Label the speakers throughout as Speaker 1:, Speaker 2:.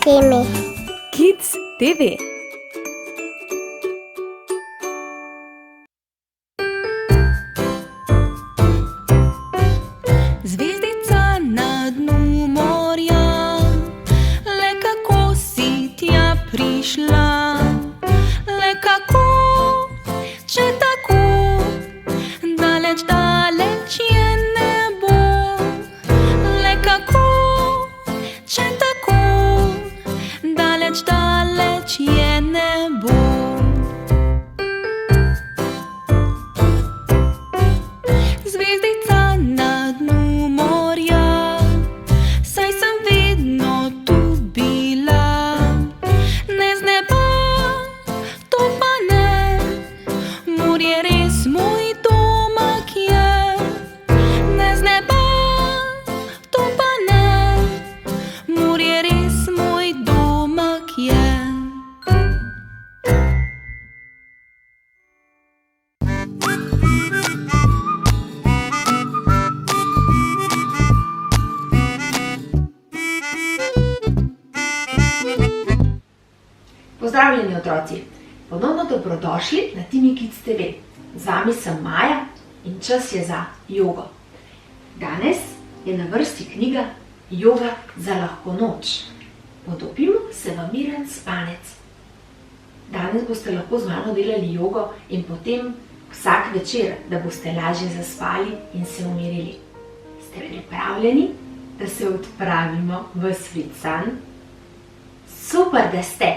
Speaker 1: teme.
Speaker 2: Kids TV. Zvezdica na dnu morja, le kako si tja prišla? Le kako, če tako daleč, daleč je nebo? Le kako, če tako daleč, daleč je nebo? Zvezdica na dnu morja, saj sem vedno tu bila. Ne z neba, to pa ne, morje res moj domek je. Ne z neba, to pa ne, morje res moj domek je.
Speaker 3: Pozdravljeni otroci, ponovno dobrodošli na Timi Kids TV. Z vami sem Maja in čas je za jogo. Danes je na vrsti knjiga Joga za lahko noč. Potopimo se v miren spanec. Danes boste lahko z mano delali jogo in potem vsak večer, da boste lažje zaspali in se umirili. Ste pripravljeni, da se odpravimo v svit san? Super, da ste!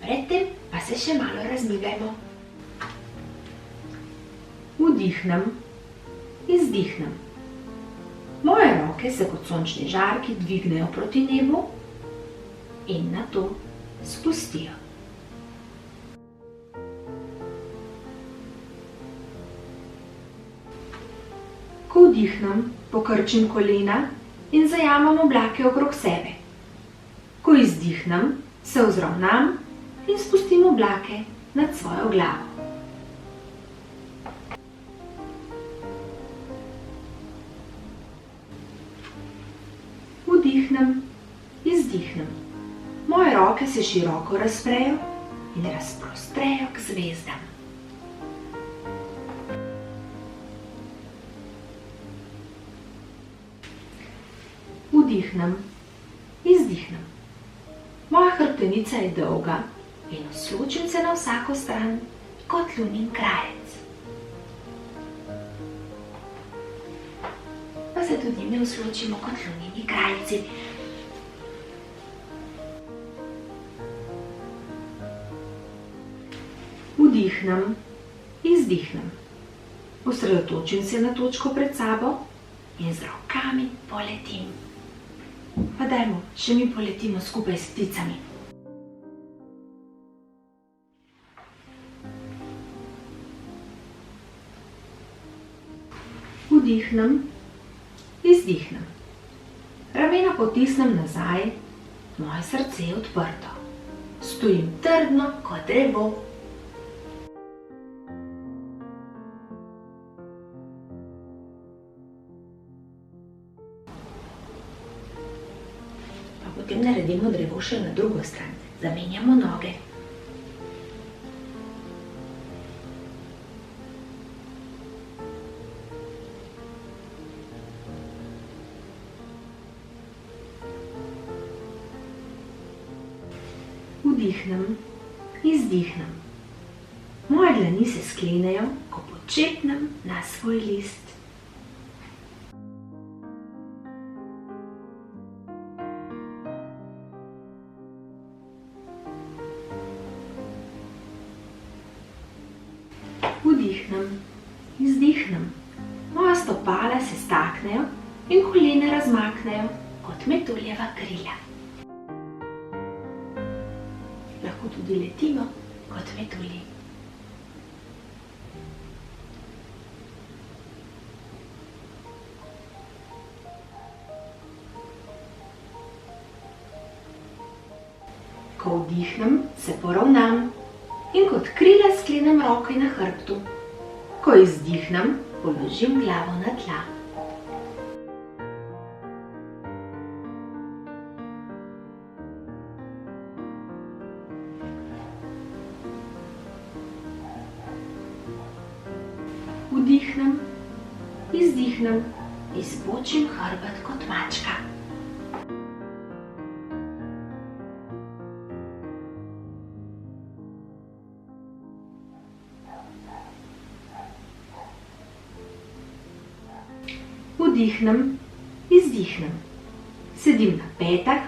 Speaker 3: Predtem pa se še malo razmigajmo. Vdihnem, izdihnem. Moje roke se kot sončni žarki dvignejo proti nebu in nato spustijo. Ko vdihnem, pokrčim kolena in zajamem oblake okrog sebe. Ko izdihnem, se vzravnam in spustim oblake nad svojo glavo. Vdihnem, izdihnem. Moje roke se široko razprejo in razprostrejo k zvezdam. Vdihnem, izdihnem. Moja hrbtenica je dolga in osločim se na vsako stran kot lunin krajec. Pa se tudi mi osločimo kot lunini krajci. Vdihnem, izdihnem. Osredotočim se na točko pred sabo in z rokami poletim. Pa dajmo, še mi poletimo skupaj s pticami. Vdihnem, izdihnem. Ramena potisnem nazaj, moje srce je odprto. Stojim trdno kot drevo. Pa potem naredimo drevo še na drugo stran. Zamenjamo noge. Vdihnem, izdihnem. Moje dlani se sklenejo, ko počepnem na svoj list. Vdihnem, izdihnem. Moja stopala se staknejo in kolena razmaknejo kot metuljeva krila. Lahko tudi letimo kot metulji. Ko vdihnem, se poravnam in kot krila sklenem roke na hrbtu. Ko izdihnem, položim glavo na tla. Vdihnem, izdihnem, izbočim hrbet kot mačka. Vdihnem, izdihnem, sedim na petah,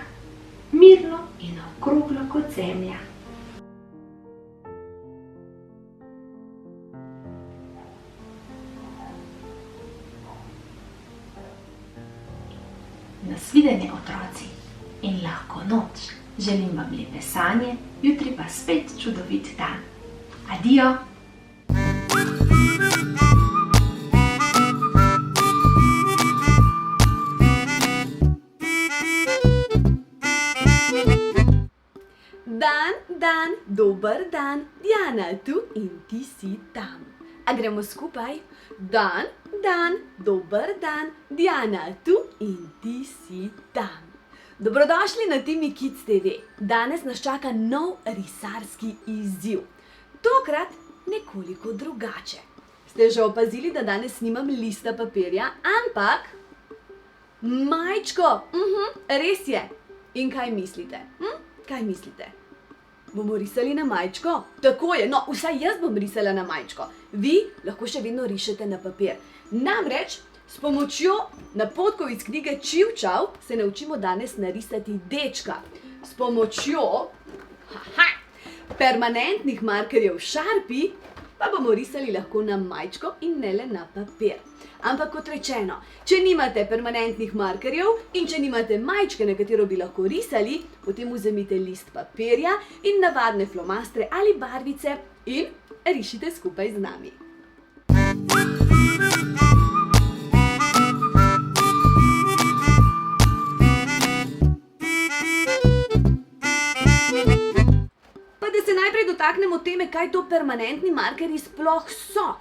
Speaker 3: mirno in okroglo kot zemlja. Nasvidenje, otroci, in lahko noč. Želim vam lepe sanje, jutri pa spet čudovit dan. Adijo!
Speaker 1: Dan, dober dan, Diana tu in ti si tam. A gremo skupaj? Dan, dober dan, Diana tu in ti si tam. Dobrodošli na Timi Kids TV. Danes nas čaka nov risarski izziv. Tokrat nekoliko drugače. Ste že opazili, da danes nimam lista papirja, ampak majčko. Res je. In kaj mislite? Kaj mislite? Bomo risali na majčko? Tako je, no, vsaj jaz bom risala na majčko. Vi lahko še vedno rišete na papir. Namreč, s pomočjo napotkov iz knjige Čivčav se naučimo danes narisati dečka. S pomočjo permanentnih markerjev Sharpie pa bomo risali lahko na majčko in ne le na papir. Ampak kot rečeno, če nimate permanentnih markerjev in če nimate majčke, na katero bi lahko risali, potem vzemite list papirja in navadne flomastre ali barvice in rišite skupaj z nami. Pa da se najprej dotaknemo teme, kaj to permanentni markerji sploh so.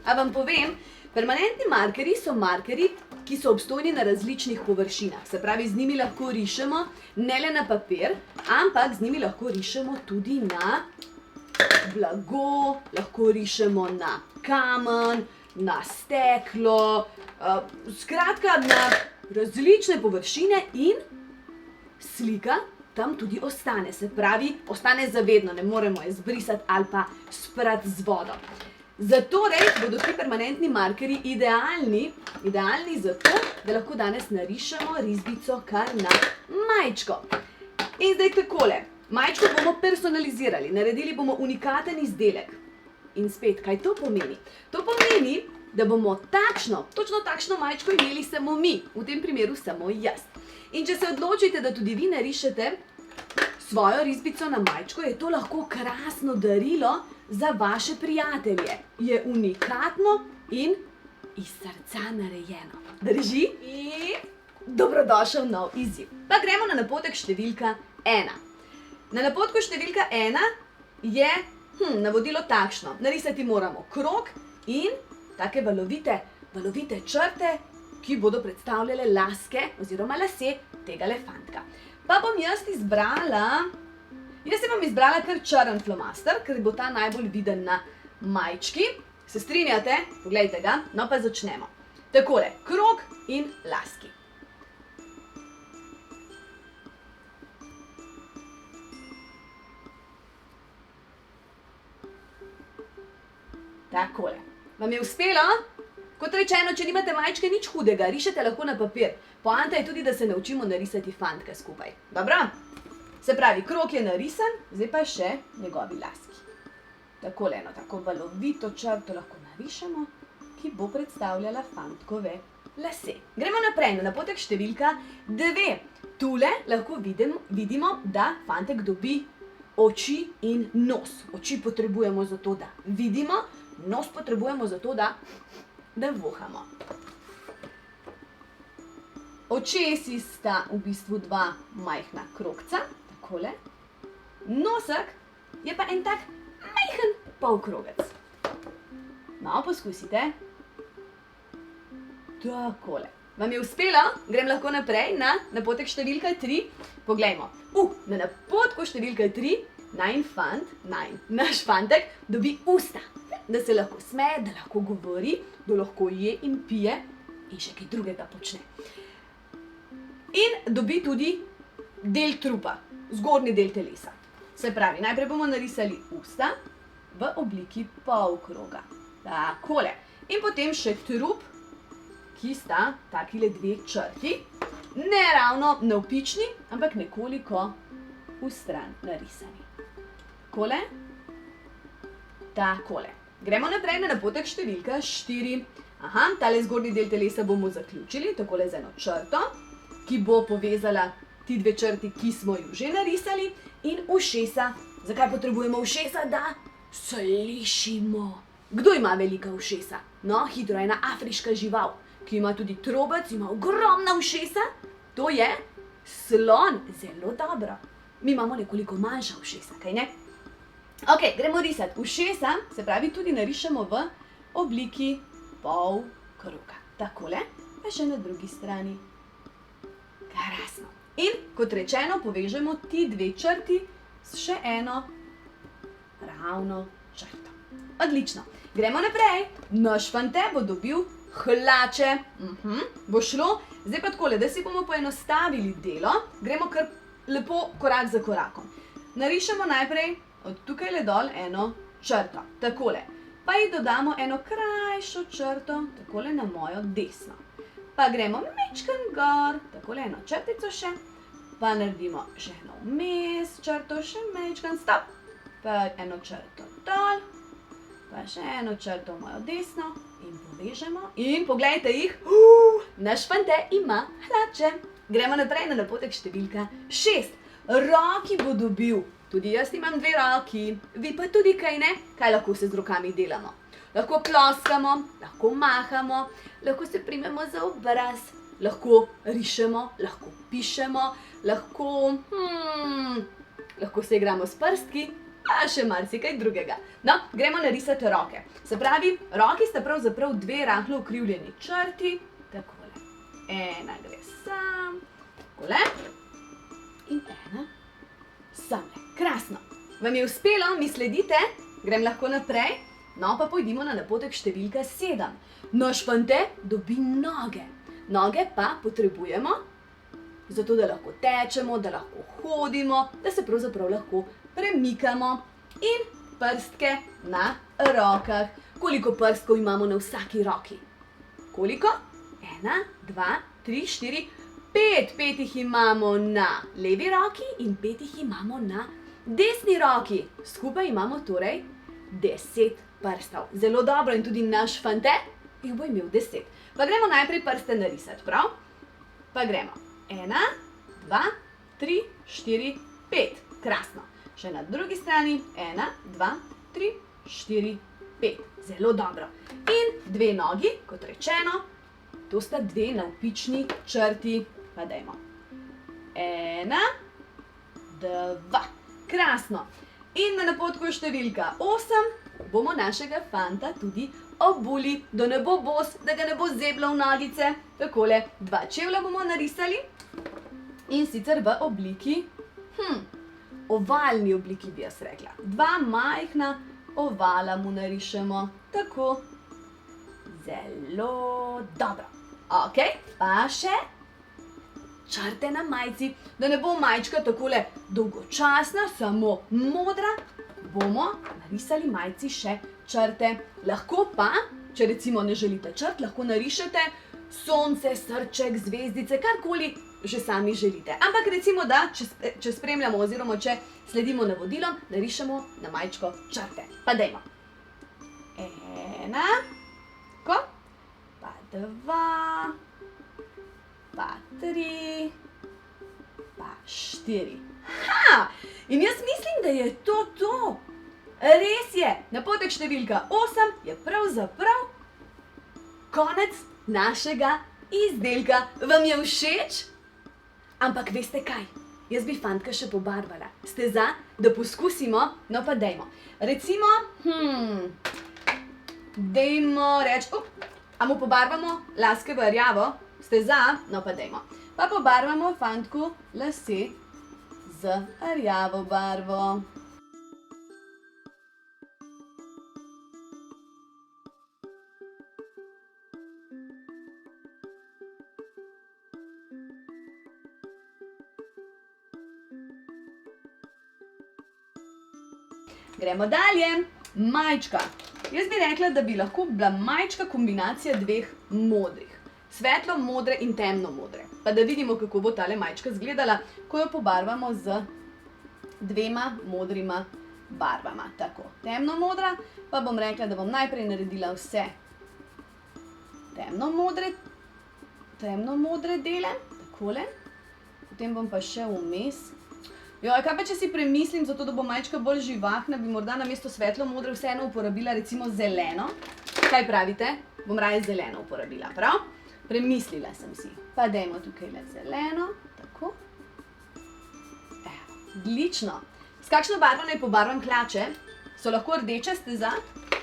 Speaker 1: A vam povem? Permanentni markerji so markerji, ki so obstojni na različnih površinah. Se pravi, z njimi lahko rišemo ne le na papir, ampak z njimi lahko rišemo tudi na blago, lahko rišemo na kamen, na steklo, skratka na različne površine in slika tam tudi ostane. Se pravi, ostane zavedno, ne moremo je zbrisati ali pa sprati z vodo. Zatorej bodo ti permanentni markerji idealni zato, da lahko danes narišemo risbico kar na majčko. In zdaj takole, majčko bomo personalizirali, naredili bomo unikaten izdelek. In spet, kaj to pomeni? To pomeni, da bomo točno takšno majčko imeli samo mi, v tem primeru samo jaz. In če se odločite, da tudi vi narišete svojo risbico na majčko, je to lahko krasno darilo za vaše prijatelje. Je unikatno in iz srca narejeno. Drži? In dobrodošel nov izziv. Pa gremo na napotek številka 1. Na napotku številka 1 je navodilo takšno. Narisati moramo krog in take valovite črte, ki bodo predstavljale laske oziroma lase tega fantka. Pa bom jaz bom izbrala kar črn flomaster, ker bo ta najbolj viden na majčki. Se strinjate? Poglejte ga. No pa začnemo. Takole, krog in laski. Takole. Vam je uspelo? Kot rečeno, če nimate majčke, nič hudega, rišete lahko na papir. Poanta je tudi, da se naučimo narisati fantka skupaj. Dobro? Se pravi, krog je narisan, zdaj pa še njegovi laski. Takole eno tako valovito črto lahko narišemo, ki bo predstavljala fantkove lase. Gremo naprej na napotek številka 2. Tule lahko vidimo, da fantek dobi oči in nos. Oči potrebujemo zato, da vidimo, nos potrebujemo zato, da vohamo. Očesi sta v bistvu dva majhna krogca, takole. Nosek je pa en tak majhen polkrogec. Malo poskusite. Takole. Vam je uspelo? Grem lahko naprej na napotek številka 3. Poglejmo. Na napotku številka 3 naš fantek dobi usta, da se lahko smeje, da lahko govori, da lahko je in pije in še kaj drugega počne. In dobi tudi del trupa, zgornji del telesa. Se pravi, najprej bomo narisali usta v obliki polkroga. Takole. In potem še trup, ki sta takile dve črti, ne ravno navpični, ampak nekoliko vstran narisani. Takole. Gremo naprej na napotek številka 4. Tale zgornji del telesa bomo zaključili, takole z eno črto, ki bo povezala ti dve črti, ki smo ju že narisali, in ušesa. Zakaj potrebujemo ušesa? Da slišimo. Kdo ima velika ušesa? No, hitro, ena afriška žival, ki ima tudi trobec, ima ogromna ušesa. To je slon. Zelo dobro. Mi imamo nekoliko manjša ušesa, kaj ne? Ok, gremo risati. Ušesa, se pravi, tudi narišemo v obliki polkroga. Takole, pa še na drugi strani. Krasno. In, kot rečeno, povežemo ti dve črti s še eno ravno črto. Odlično. Gremo naprej. Naš fante bo dobil hlače. Bo šlo. Zdaj pa takole, da si bomo poenostavili delo, gremo kar lepo korak za korakom. Narišemo najprej od tukaj dol eno črto. Takole. Pa ji dodamo eno krajšo črto, takole na mojo desno. Pa gremo mečkan gor, takole eno črtico še, pa naredimo še eno vmes črto, še mečkan, stop, pa eno črto dol, pa še eno črto v mojo desno in povežemo. In poglejte jih, naš fante ima hlače. Gremo naprej na napotek številka 6. Roki bo dobil, tudi jaz imam dve roki, vi pa tudi kaj ne, kaj lahko se z rokami delamo. Lahko ploskamo, lahko mahamo, lahko se primemo za obraz, lahko rišemo, lahko pišemo, lahko se igramo s prstki, pa še marsikaj drugega. No, gremo narisati roke. Se pravi, roki sta pravzaprav dve rahlo ukrivljeni črti. Takole. Ena gre sam, takole. In ena samle. Krasno. Vam je uspelo, mi sledite? Grem lahko naprej? No, pa pojdimo na napotek številka 7. Naš fante dobi noge. Noge pa potrebujemo, zato da lahko tečemo, da lahko hodimo, da se pravzaprav lahko premikamo. In prstke na rokah. Koliko prstkov imamo na vsaki roki? Koliko? 1, 2, 3, 4, 5. 5 jih imamo na levi roki in 5 jih imamo na desni roki. Skupaj imamo torej 10 prstov. Zelo dobro, in tudi naš fante jih bo imel 10. Pa gremo najprej prste narisati, prav? Pa gremo. 1, 2, 3, 4, 5. Krasno. Še na drugi strani. 1, 2, 3, 4, 5. Zelo dobro. In dve nogi, kot rečeno, to sta dve navpični črti. Pa dajmo. 1, 2. Krasno. In na napotku številka 8 bomo našega fanta tudi obuli, da ne bo bos, da ga ne bo zeblo v nogice. Takole, 2 čevlja bomo narisali in sicer v obliki, ovalni obliki bi jaz rekla. 2 majhna ovala mu narišemo. Tako. Zelo dobro. Ok, pa še črte na majici, da ne bo majčka takole dolgočasna, samo modra, bomo narisali majici še črte. Lahko pa, če recimo ne želite črt, lahko narišete sonce, srček, zvezdice, karkoli že sami želite. Ampak recimo, da če spremljamo oziroma če sledimo navodilom, narišemo na majčko črte. Pa dajmo. 1, tako, pa 2, pa 3, pa 4. In jaz mislim, da je to to. Res je, napotek številka 8 je pravzaprav konec našega izdelka. Vam je všeč? Ampak veste kaj? Jaz bi fantka še pobarvala. Ste za, da poskusimo? No pa dajmo. Recimo, dajmo reči, a mu pobarvamo laske v rjavo? Ste za? No pa dajmo. Pa pobarvamo fantku lase z rjavo barvo. Gremo dalje. Majčka. Jaz bi rekla, da bi lahko bila majčka kombinacija dveh modrih. Svetlo modre in temno modre. Pa da vidimo, kako bo tale majčka izgledala, ko jo pobarvamo z dvema modrima barvama. Tako, temno modra, pa bom rekla, da bom najprej naredila vse temno modre dele, takole. Potem bom pa še vmes. Kaj pa če si premislim, zato da bo majčka bolj živahna, bi morda namesto svetlo modre vseeno uporabila recimo zeleno. Kaj pravite? Bom raje zeleno uporabila, prav? Premislila sem si. Pa dajmo tukaj le zeleno, tako. Evo, odlično. S kakšno barvo naj pobarvam hlače? So lahko rdeče, ste za?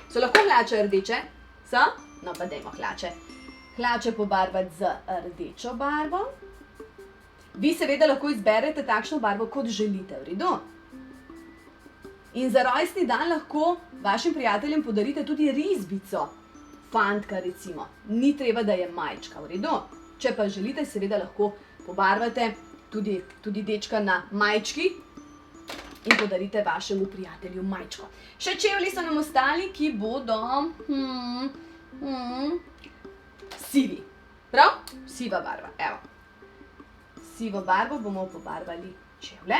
Speaker 1: So lahko hlače rdeče? So? No pa dajmo hlače. Hlače pobarvati z rdečo barvo. Vi seveda lahko izberete takšno barvo, kot želite, v redu? In za rojstni dan lahko vašim prijateljem podarite tudi risbico. Fantka recimo. Ni treba, da je majčka, v redu? Če pa želite, seveda lahko pobarvate tudi dečka na majčki in podarite vašemu prijatelju majčko. Še čevlji so nam ostali, ki bodo sivi. Prav? Siva barva, evo. Sivo barvo bomo pobarvali čevlje.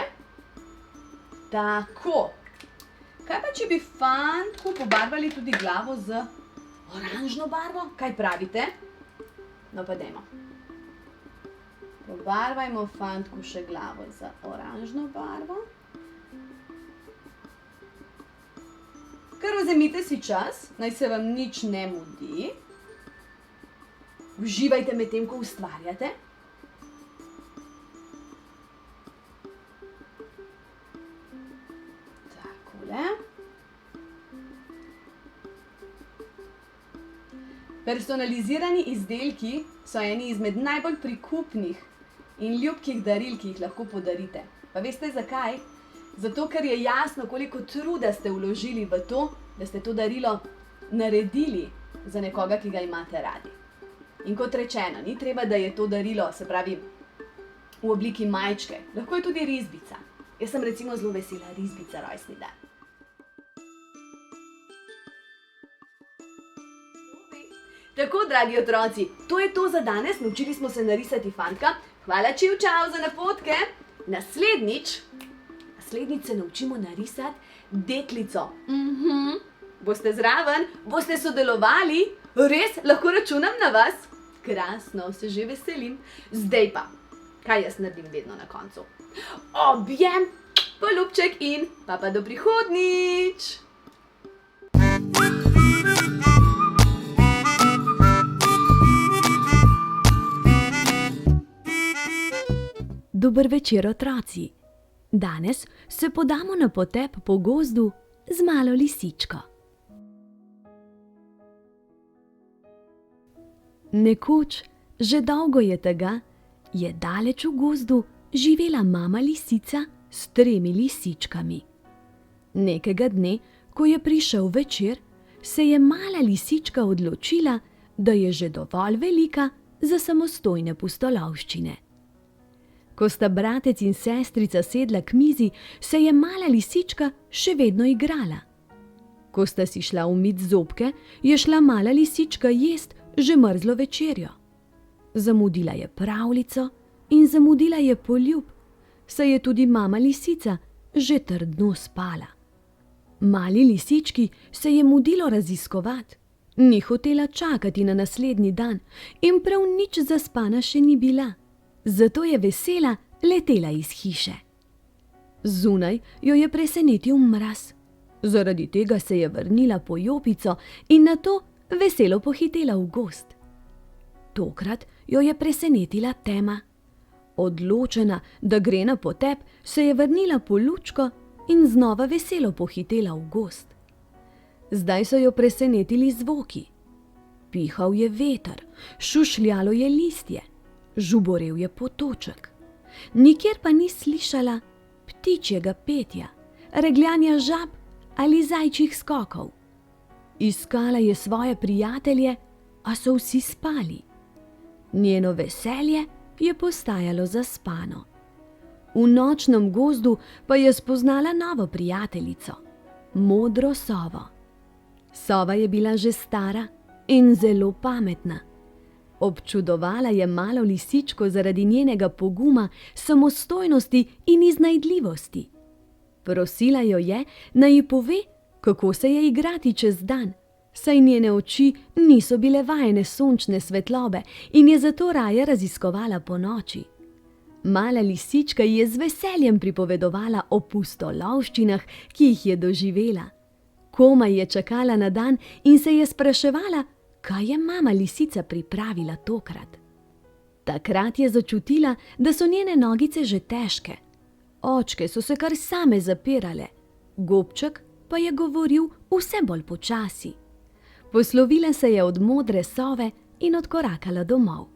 Speaker 1: Tako. Kaj pa, če bi fantku pobarvali tudi glavo z oranžno barvo? Kaj pravite? No pa dajmo. Pobarvajmo fantku še glavo z oranžno barvo. Kar vzemite si čas, naj se vam nič ne mudi. Uživajte med tem, ko ustvarjate. Personalizirani izdelki so eni izmed najbolj prikupnih in ljubkih daril, ki jih lahko podarite. Pa veste zakaj? Zato, ker je jasno, koliko truda ste vložili v to, da ste to darilo naredili za nekoga, ki ga imate radi. In kot rečeno, ni treba, da je to darilo, se pravi, v obliki majčke. Lahko je tudi risbica. Jaz sem recimo zelo vesela risbica rojstni dan. Tako, dragi otroci, to je to za danes. Naučili smo se narisati fantka. Hvala, čiv čau za napotke. Naslednjič se naučimo narisati deklico. Boste zraven? Boste sodelovali? Res, lahko računam na vas? Krasno, se že veselim. Zdaj pa, kaj jaz naredim vedno na koncu? Objem, poljubček in pa do prihodnjič!
Speaker 4: Dober večer, otroci! Danes se podamo na potep po gozdu z malo lisičko. Nekoč, že dolgo je tega, je daleč v gozdu živela mama lisica s 3 lisičkami. Nekega dne, ko je prišel večer, se je mala lisička odločila, da je že dovolj velika za samostojne pustolovščine. Ko sta bratec in sestrica sedla k mizi, se je mala lisička še vedno igrala. Ko sta si šla umit zobke, je šla mala lisička jest že mrzlo večerjo. Zamudila je pravljico in zamudila je poljub, saj je tudi mama lisica že trdno spala. Mali lisički se je mudilo raziskovati, ni hotela čakati na naslednji dan in prav nič zaspana še ni bila. Zato je vesela letela iz hiše. Zunaj jo je presenetil mraz. Zaradi tega se je vrnila po jopico in nato veselo pohitela v gozd. Tokrat jo je presenetila tema. Odločena, da gre na potep, se je vrnila po lučko in znova veselo pohitela v gozd. Zdaj so jo presenetili zvoki. Pihal je veter, šušljalo je listje. Žuborel je potoček. Nikjer pa ni slišala ptičjega petja, regljanja žab ali zajčjih skokov. Iskala je svoje prijatelje, a so vsi spali. Njeno veselje je postajalo zaspano. V nočnem gozdu pa je spoznala novo prijateljico. modro sovo. Sova je bila že stara in zelo pametna. Občudovala je malo lisičko zaradi njenega poguma, samostojnosti in iznajdljivosti. Prosila jo je, naj ji pove, kako se je igrati čez dan, saj njene oči niso bile vajene sončne svetlobe in je zato raje raziskovala ponoči. Mala lisička ji je z veseljem pripovedovala o pustolovščinah, ki jih je doživela. Komaj je čakala na dan in se je spraševala, kaj je mama lisica pripravila tokrat. Takrat je začutila, da so njene nogice že težke. Očke so se kar same zapirale, gobček pa je govoril vse bolj počasi. Poslovila se je od modre sove in odkorakala domov.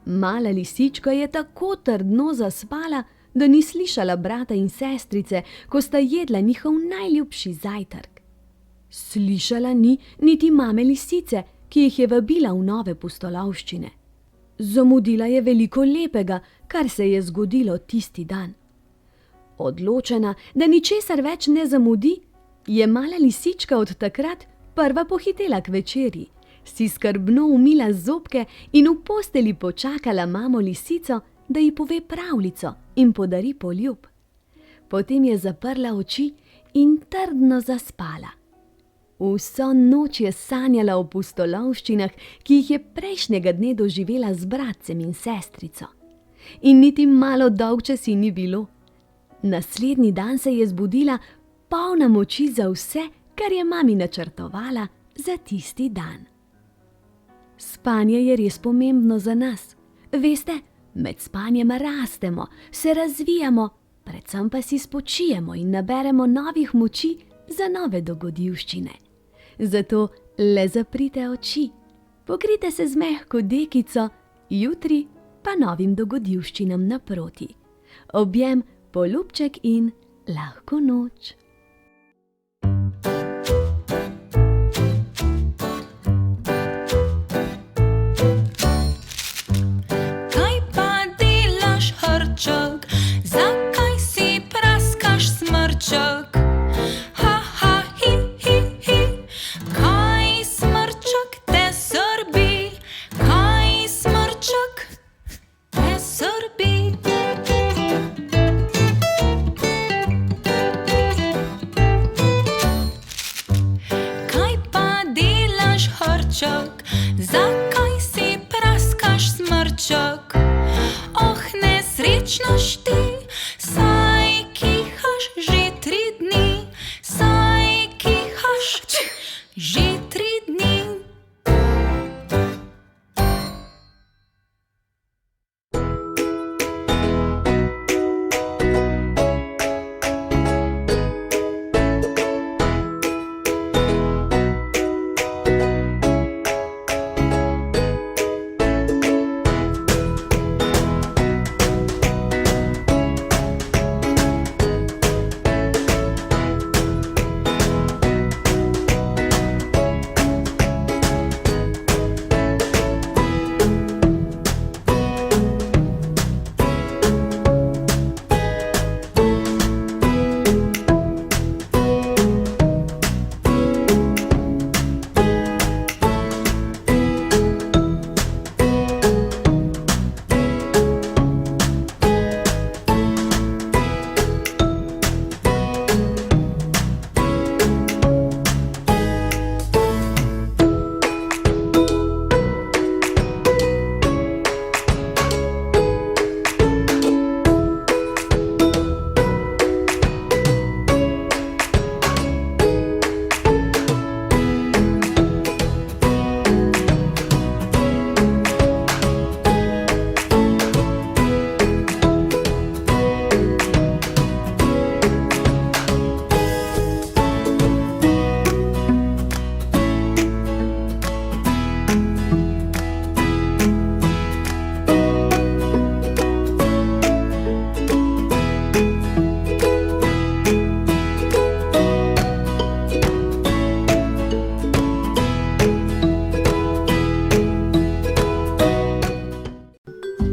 Speaker 4: Mala lisička je tako trdno zaspala, da ni slišala brata in sestrice, ko sta jedla njihov najljubši zajtrk. Slišala ni niti mame lisice, ki jih je vabila v nove pustolovščine. Zamudila je veliko lepega, kar se je zgodilo tisti dan. Odločena, da ničesar več ne zamudi, je mala lisička od takrat prva pohitela k večerji, si skrbno umila zobke in v posteli počakala mamo lisico, da ji pove pravljico in podari poljub. Potem je zaprla oči in trdno zaspala. Vso noč je sanjala o pustolovščinah, ki jih je prejšnjega dne doživela z bratcem in sestrico. In niti malo dolgčas ji ni bilo. Naslednji dan se je zbudila polna moči za vse, kar je mami načrtovala za tisti dan. Spanje je res pomembno za nas. Veste, med spanjem rastemo, se razvijamo, predvsem pa si spočijemo in naberemo novih moči za nove dogodivščine. Zato le zaprite oči, pokrite se z mehko dekico, jutri pa novim dogodivščinam naproti. Objem, poljubček in lahko noč.
Speaker 2: Kaj pa delaš, hrček? Zakaj si praskaš smrček? Ha, ha, hi, hi, hi. Kaj smrček te srbi? Kaj smrček te srbi? Kaj pa delaš, hrček? Zakaj si praskaš smrček? Oh, nesrečnaš ti, saj kihaš že 3 dni, saj kihaš že 3 dni.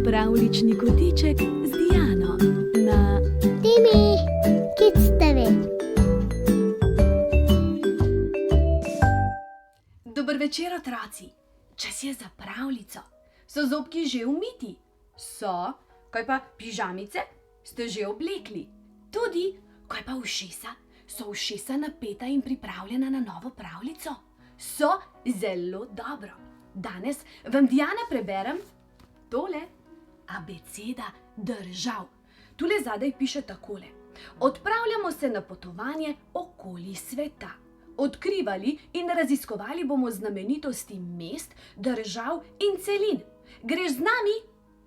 Speaker 4: Pravljični kotiček z Diano na
Speaker 5: Timi, kids TV.
Speaker 4: Dober večer, otroci. Čas je za pravljico. So zobki že umiti? So. Kaj pa pižamice? Ste že oblekli? Tudi. Kaj pa ušesa? So ušesa napeta in pripravljena na novo pravljico? So. Zelo dobro. Danes vam Diana preberem tole. Abeceda držav. Tule zadaj piše takole. Odpravljamo se na potovanje okoli sveta. Odkrivali in raziskovali bomo znamenitosti mest, držav in celin. Greš z nami?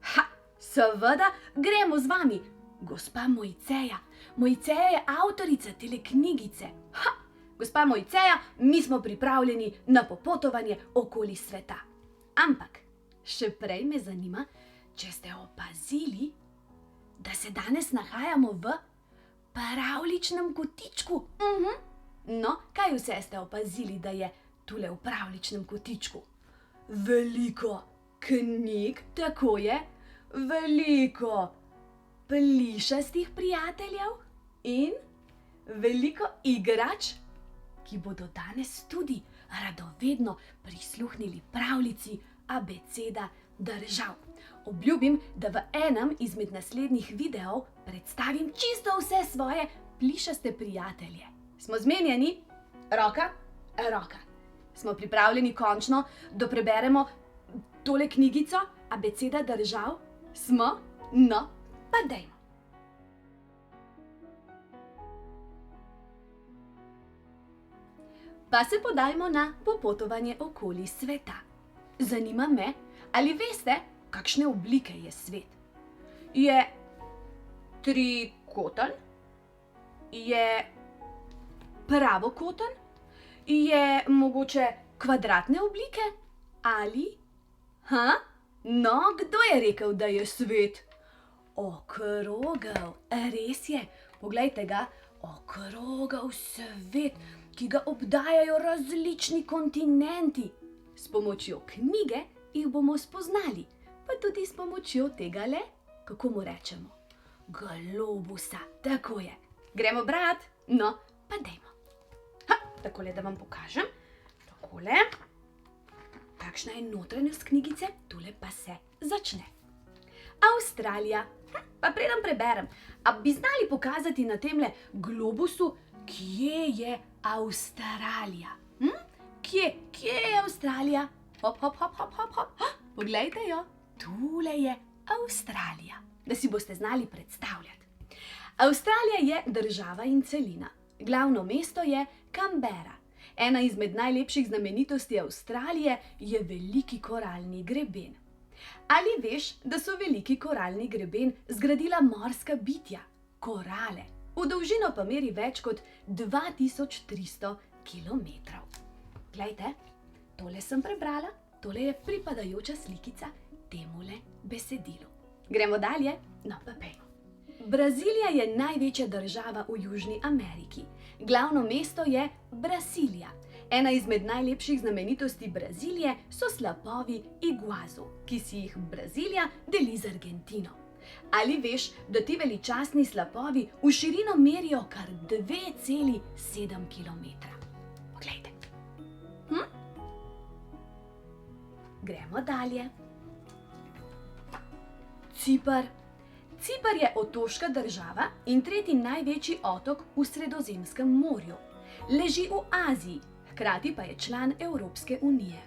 Speaker 4: Ha, seveda, gremo z vami. Gospa Mojceja. Mojceja je avtorica tele knjigice. Ha, gospa Mojceja, mi smo pripravljeni na popotovanje okoli sveta. Ampak, še prej me zanima, če ste opazili, da se danes nahajamo v pravljičnem kotičku. No, kaj vse ste opazili, da je tule v pravljičnem kotičku? Veliko knjig, tako je, veliko plišastih prijateljev in veliko igrač, ki bodo danes tudi radovedno prisluhnili pravljici Abeceda držav. Obljubim, da v enem izmed naslednjih videov predstavim čisto vse svoje plišaste prijatelje. Smo zmenjeni? Roka? Roka. Smo pripravljeni končno, da preberemo tole knjigico Abeceda držav? Smo? No, pa dajmo. Pa se podajmo na popotovanje okoli sveta. Zanima me, ali veste, kakšne oblike je svet? Je trikoten? Je pravokoten? Je mogoče kvadratne oblike? Ali? Ha? No, kdo je rekel, da je svet okrogel? Res je, poglejte ga, okrogel svet, ki ga obdajajo različni kontinenti. S pomočjo knjige jih bomo spoznali, pa tudi s pomočjo tegale, kako mu rečemo, globusa, tako je. Gremo brat? No, pa dajmo. Ha, takole, da vam pokažem. Takole. Kakšna je notranjost knjigice? Tule pa se začne. Avstralija. Pa preden preberem, a bi znali pokazati na temle globusu, kje je Avstralija? Kje je Avstralija? Hop, hop, hop, hop, hop, hop. Poglejte jo, tule je Avstralija, da si boste znali predstavljati. Avstralija je država in celina. Glavno mesto je Canberra. Ena izmed najlepših znamenitosti Avstralije je veliki koralni greben. Ali veš, da so veliki koralni greben zgradila morska bitja, korale, v dolžino pa meri več kot 2300 kilometrov. Glejte, tole sem prebrala, tole je pripadajoča slikica temule besedilu. Gremo dalje? No, pa pejmo. Brazilija je največja država v Južni Ameriki. Glavno mesto je Brasilija. Ena izmed najlepših znamenitosti Brazilije so slapovi Iguazu, ki si jih Brazilija deli z Argentino. Ali veš, da ti veličastni slapovi v širino merijo kar 2,7 kilometra? Poglejte. Gremo dalje. Cipar. Cipar je otoška država in tretji največji otok v Sredozemskem morju. Leži v Aziji, hkrati pa je član Evropske unije.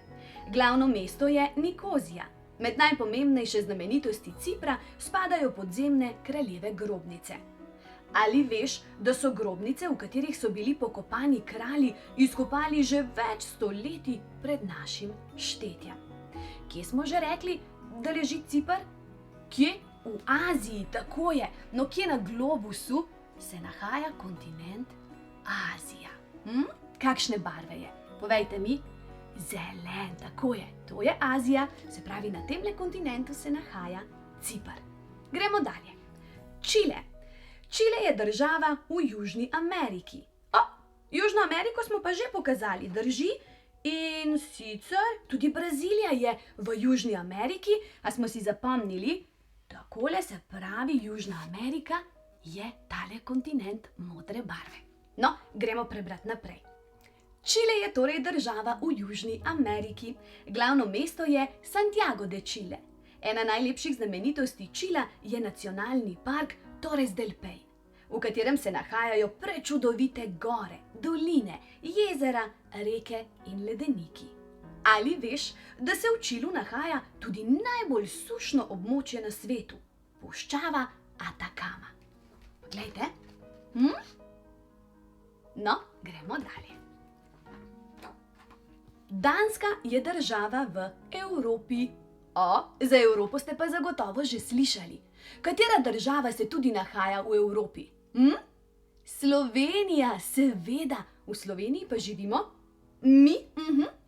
Speaker 4: Glavno mesto je Nikozija. Med najpomembnejše znamenitosti Cipra spadajo podzemne kraljeve grobnice. Ali veš, da so grobnice, v katerih so bili pokopani kralji, izkopali že več stoletij pred našim štetjem? Kje smo že rekli, da leži Cipar? Kje? V Aziji, tako je. No, kje na globusu se nahaja kontinent Azija? Kakšne barve je? Povejte mi. Zelen, tako je. To je Azija, se pravi, na temle kontinentu se nahaja Cipar. Gremo dalje. Čile. Čile je država v Južni Ameriki. Južno Ameriko smo pa že pokazali, drži? In sicer tudi Brazilija je v Južni Ameriki, a smo si zapomnili? Takole se pravi, Južna Amerika je tale kontinent modre barve. No, gremo prebrati naprej.
Speaker 1: Čile je torej država v Južni Ameriki. Glavno mesto je Santiago de Chile. Ena najlepših znamenitosti Čila je nacionalni park Torres del Paine, v katerem se nahajajo prečudovite gore, doline, jezera, reke in ledeniki. Ali veš, da se v Čilu nahaja tudi najbolj sušno območje na svetu, puščava Atacama? Poglejte. No, gremo dalje. Danska je država v Evropi. Za Evropo ste pa zagotovo že slišali. Katera država se tudi nahaja v Evropi? Slovenija, seveda. V Sloveniji pa živimo mi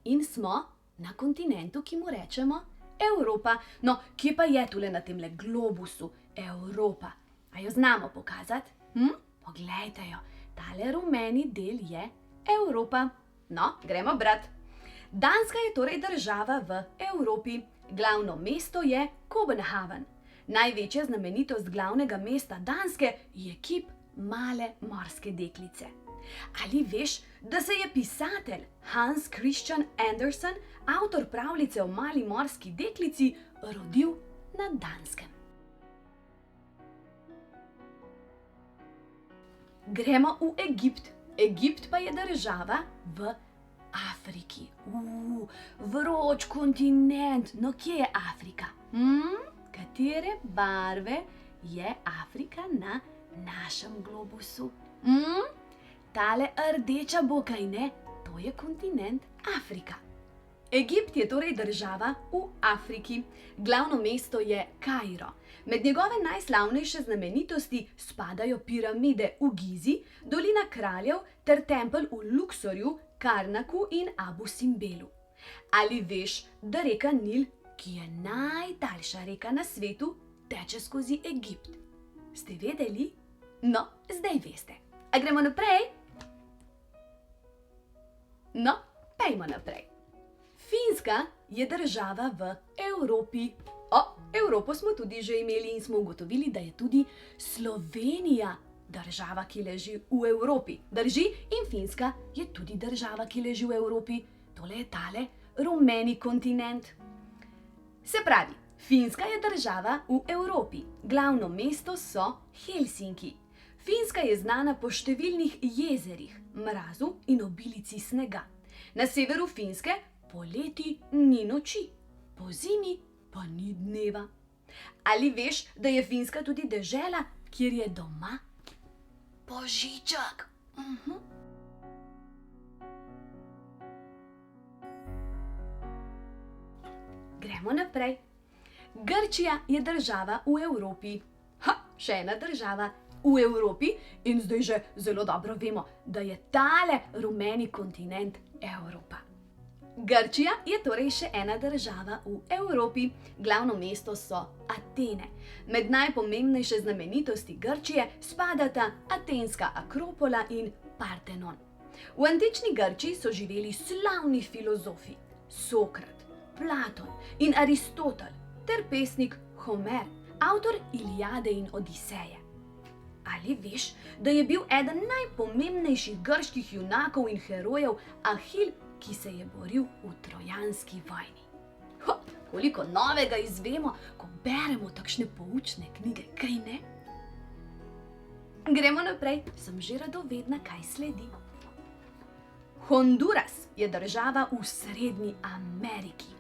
Speaker 1: in smo na kontinentu, ki mu rečemo Evropa. No, kje pa je tule na temle globusu Evropa? A jo znamo pokazati? Poglejte jo, tale rumeni del je Evropa. No, gremo brat. Danska je torej država v Evropi. Glavno mesto je Kopenhagen. Največja znamenitost glavnega mesta Danske je kip male morske deklice. Ali veš, da se je pisatelj Hans Christian Andersen, avtor pravljice o mali morski deklici, rodil na Danskem? Gremo v Egipt. Egipt pa je država v Afriki. Vroč kontinent. No, kje je Afrika? Katere barve je Afrika na našem globusu? Tale rdeča bo, kaj ne? To je kontinent Afrika. Egipt je torej država v Afriki. Glavno mesto je Kairo. Med njegove najslavnejše znamenitosti spadajo piramide v Gizi, dolina kraljev ter tempelj v Luksorju, Karnaku in Abu Simbelu. Ali veš, da reka Nil, ki je najdaljša reka na svetu, teče skozi Egipt? Ste vedeli? No, zdaj veste. A gremo naprej? No, pejmo naprej. Finska je država v Evropi. Evropo smo tudi že imeli in smo ugotovili, da je tudi Slovenija država, ki leži v Evropi. Drži? In Finska je tudi država, ki leži v Evropi. Tole je tale rumeni kontinent. Se pravi, Finska je država v Evropi. Glavno mesto so Helsinki. Finska je znana po številnih jezerih, mrazu in obilici snega. Na severu Finske poleti ni noči, pozimi pa ni dneva. Ali veš, da je Finska tudi dežela, kjer je doma božiček? Gremo naprej. Grčija je država v Evropi. Še ena država v Evropi in zdaj že zelo dobro vemo, da je tale rumeni kontinent Evropa. Grčija je torej še ena država v Evropi. Glavno mesto so Atene. Med najpomembnejše znamenitosti Grčije spadata Atenska Akropola in Partenon. V antični Grčiji so živeli slavni filozofi Sokrat, Platon in Aristotel ter pesnik Homer, avtor Iliade in Odiseje. Ali veš, da je bil eden najpomembnejših grških junakov in herojev Ahil, ki se je boril v trojanski vojni? Koliko novega izvemo, ko beremo takšne poučne knjige, kaj ne? Gremo naprej, sem že radovedna, kaj sledi. Honduras je država v Srednji Ameriki.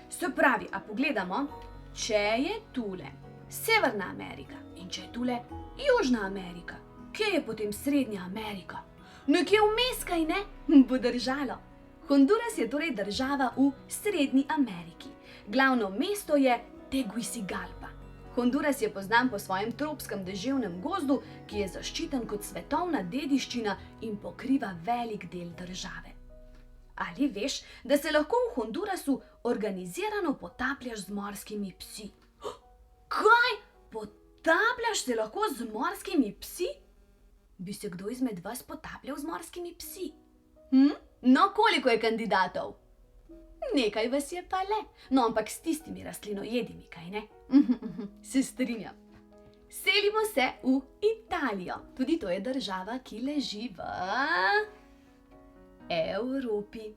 Speaker 1: Se pravi, a pogledamo, če je tule Severna Amerika in če je tule Južna Amerika, kje je potem Srednja Amerika? Nekje vmes, kaj ne? Bo držalo. Honduras je torej država v Srednji Ameriki. Glavno mesto je Tegucigalpa. Honduras je poznan po svojem tropskem deževnem gozdu, ki je zaščiten kot svetovna dediščina in pokriva velik del države. Ali veš, da se lahko v Hondurasu organizirano potapljaš z morskimi psi? Kaj? Potapljaš se lahko z morskimi psi? Bi se kdo izmed vas potapljal z morskimi psi? No, koliko je kandidatov? Nekaj vas je pa le. No, ampak s tistimi rastlinojedimi, kaj ne? Se strinjam. Selimo se v Italijo. Tudi to je država, ki leži v Evropi.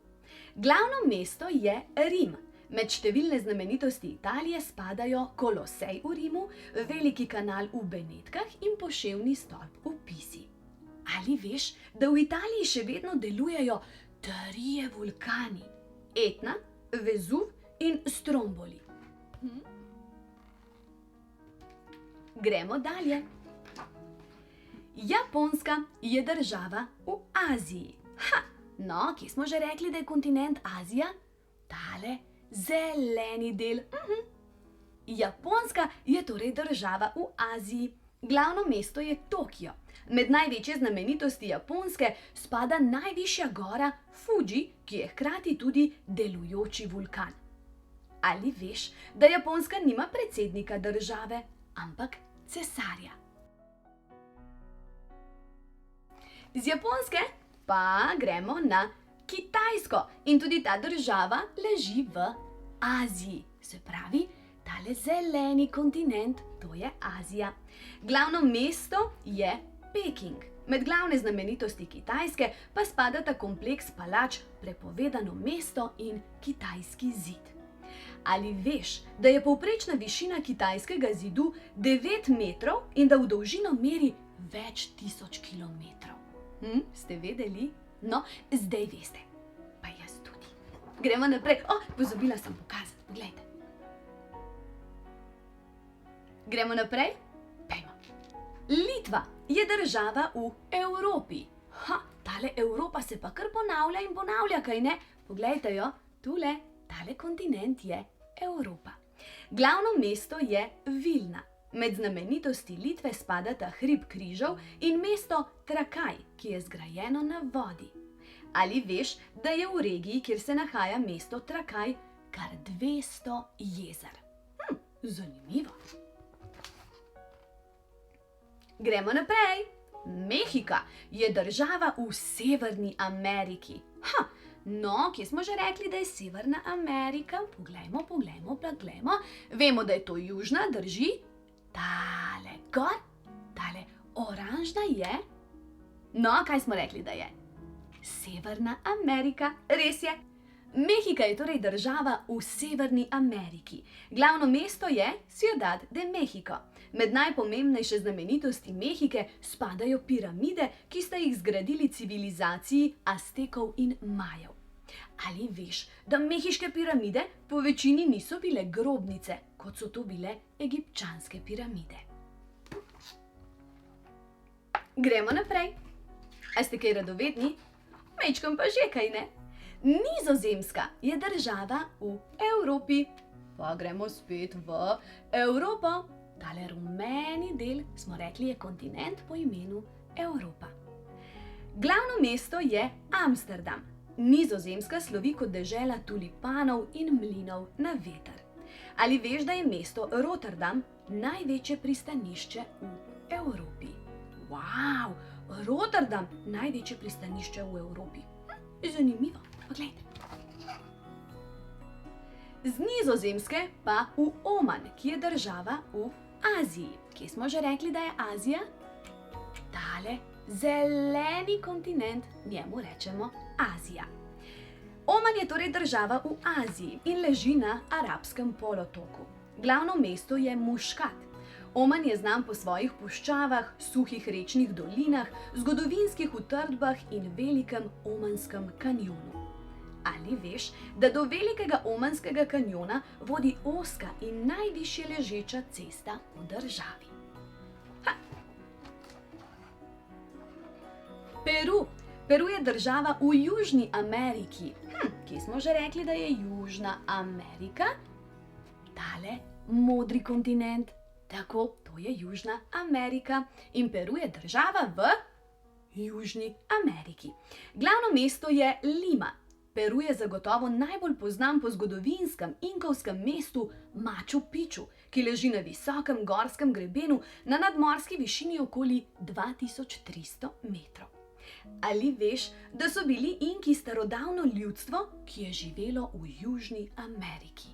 Speaker 1: Glavno mesto je Rim. Med številne znamenitosti Italije spadajo Kolosej v Rimu, veliki kanal v Benetkah in poševni stolp v Pisi. Ali veš, da v Italiji še vedno delujejo 3 vulkani? Etna, Vezuv in Stromboli. Gremo dalje. Japonska je država v Aziji. No, kje smo že rekli, da je kontinent Azija? Tale zeleni del. Japonska je torej država v Aziji. Glavno mesto je Tokio. Med največje znamenitosti Japonske spada najvišja gora Fuji, ki je hkrati tudi delujoči vulkan. Ali veš, da Japonska nima predsednika države, ampak cesarja? Z Japonske pa gremo na Kitajsko in tudi ta država leži v Aziji. Se pravi, tale zeleni kontinent, to je Azija. Glavno mesto je Peking. Med glavne znamenitosti Kitajske pa spadata kompleks palač, prepovedano mesto in kitajski zid. Ali veš, da je povprečna višina kitajskega zidu 9 metrov in da v dolžino meri več tisoč kilometrov? Ste vedeli? No, zdaj veste. Pa jaz tudi. Gremo naprej. Pozabila sem pokazati. Poglejte. Gremo naprej? Pejmo. Litva je država v Evropi. Tale Evropa se pa kar ponavlja in ponavlja, kaj ne? Poglejte jo, tule, tale kontinent je Evropa. Glavno mesto je Vilna. Med znamenitosti Litve spadata hrib križev in mesto Trakaj, ki je zgrajeno na vodi. Ali veš, da je v regiji, kjer se nahaja mesto Trakaj, kar 200 jezer? Zanimivo. Gremo naprej. Mehika je država v Severni Ameriki. No, kje smo že rekli, da je Severna Amerika? Poglejmo. Vemo, da je to južna, drži? Tale gor, tale oranžna je. No, kaj smo rekli, da je? Severna Amerika, res je. Mehika je torej država v Severni Ameriki. Glavno mesto je Ciudad de México. Med najpomembnejše znamenitosti Mehike spadajo piramide, ki sta jih zgradili civilizaciji Aztekov in Majev. Ali veš, da mehiške piramide po večini niso bile grobnice, kot so to bile egipčanske piramide? Gremo naprej. A ste kaj radovedni? Mečkam pa že, kaj ne? Nizozemska je država v Evropi. Pa gremo spet v Evropo. Tale rumeni del, smo rekli, je kontinent po imenu Evropa. Glavno mesto je Amsterdam. Nizozemska slovi kot dežela tulipanov in mlinov na veter. Ali veš, da je mesto Rotterdam največje pristanišče v Evropi? Wow, Rotterdam, največje pristanišče v Evropi. Zanimivo, poglejte. Z Nizozemske pa v Oman, ki je država v Aziji. Kje smo že rekli, da je Azija? Tale zeleni kontinent, njemu rečemo Azija. Oman je torej država v Aziji in leži na Arabskem polotoku. Glavno mesto je Muškat. Oman je znan po svojih puščavah, suhih rečnih dolinah, zgodovinskih utrdbah in velikem Omanskem kanjonu. Ali veš, da do velikega Omanskega kanjona vodi ozka in najvišje ležeča cesta v državi? Peru je država v Južni Ameriki. Kje smo že rekli, da je Južna Amerika? Tale modri kontinent. Tako, to je Južna Amerika. In Peru je država v Južni Ameriki. Glavno mesto je Lima. Peru je zagotovo najbolj poznan po zgodovinskem inkovskem mestu Machu Picchu, ki leži na visokem gorskem grebenu na nadmorski višini okoli 2300 metrov. Ali veš, da so bili Inki starodavno ljudstvo, ki je živelo v Južni Ameriki?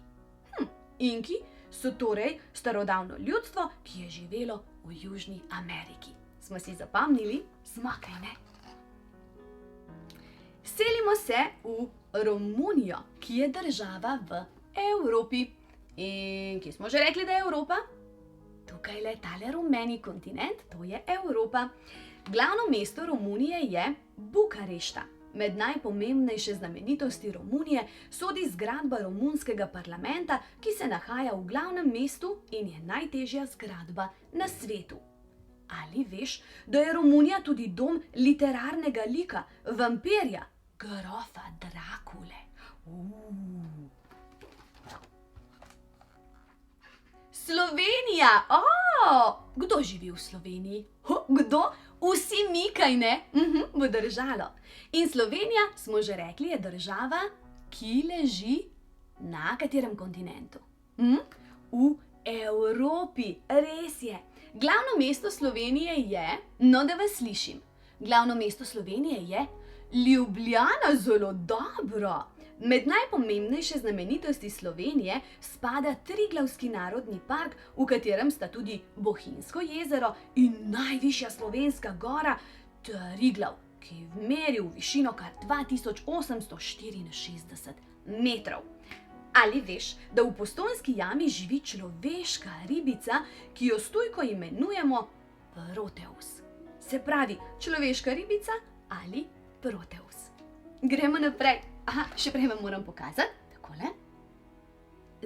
Speaker 1: Inki so torej starodavno ljudstvo, ki je živelo v Južni Ameriki. Smo si zapomnili? Smo, kaj ne? Selimo se v Romunijo, ki je država v Evropi. In kje smo že rekli, da je Evropa? Tukaj le tale rumeni kontinent, to je Evropa. Glavno mesto Romunije je Bukarešta. Med najpomembnejše znamenitosti Romunije sodi zgradba romunskega parlamenta, ki se nahaja v glavnem mestu in je najtežja zgradba na svetu. Ali veš, da je Romunija tudi dom literarnega lika, vampirja, grofa Drakule? Slovenija! Kdo živi v Sloveniji? Kdo? Vsi mi, kaj ne? Bo držalo. In Slovenija, smo že rekli, je država, ki leži na katerem kontinentu? V Evropi, res je. Glavno mesto Slovenije je, no da vas slišim, glavno mesto Slovenije je Ljubljana, zelo dobro. Med najpomembnejše znamenitosti Slovenije spada Triglavski narodni park, v katerem sta tudi Bohinjsko jezero in najvišja slovenska gora Triglav, ki meri v višino kar 2864 metrov. Ali veš, da v Postojnski jami živi človeška ribica, ki jo stujko imenujemo Proteus? Se pravi, človeška ribica ali Proteus. Gremo naprej. Še prej vam moram pokazati, takole.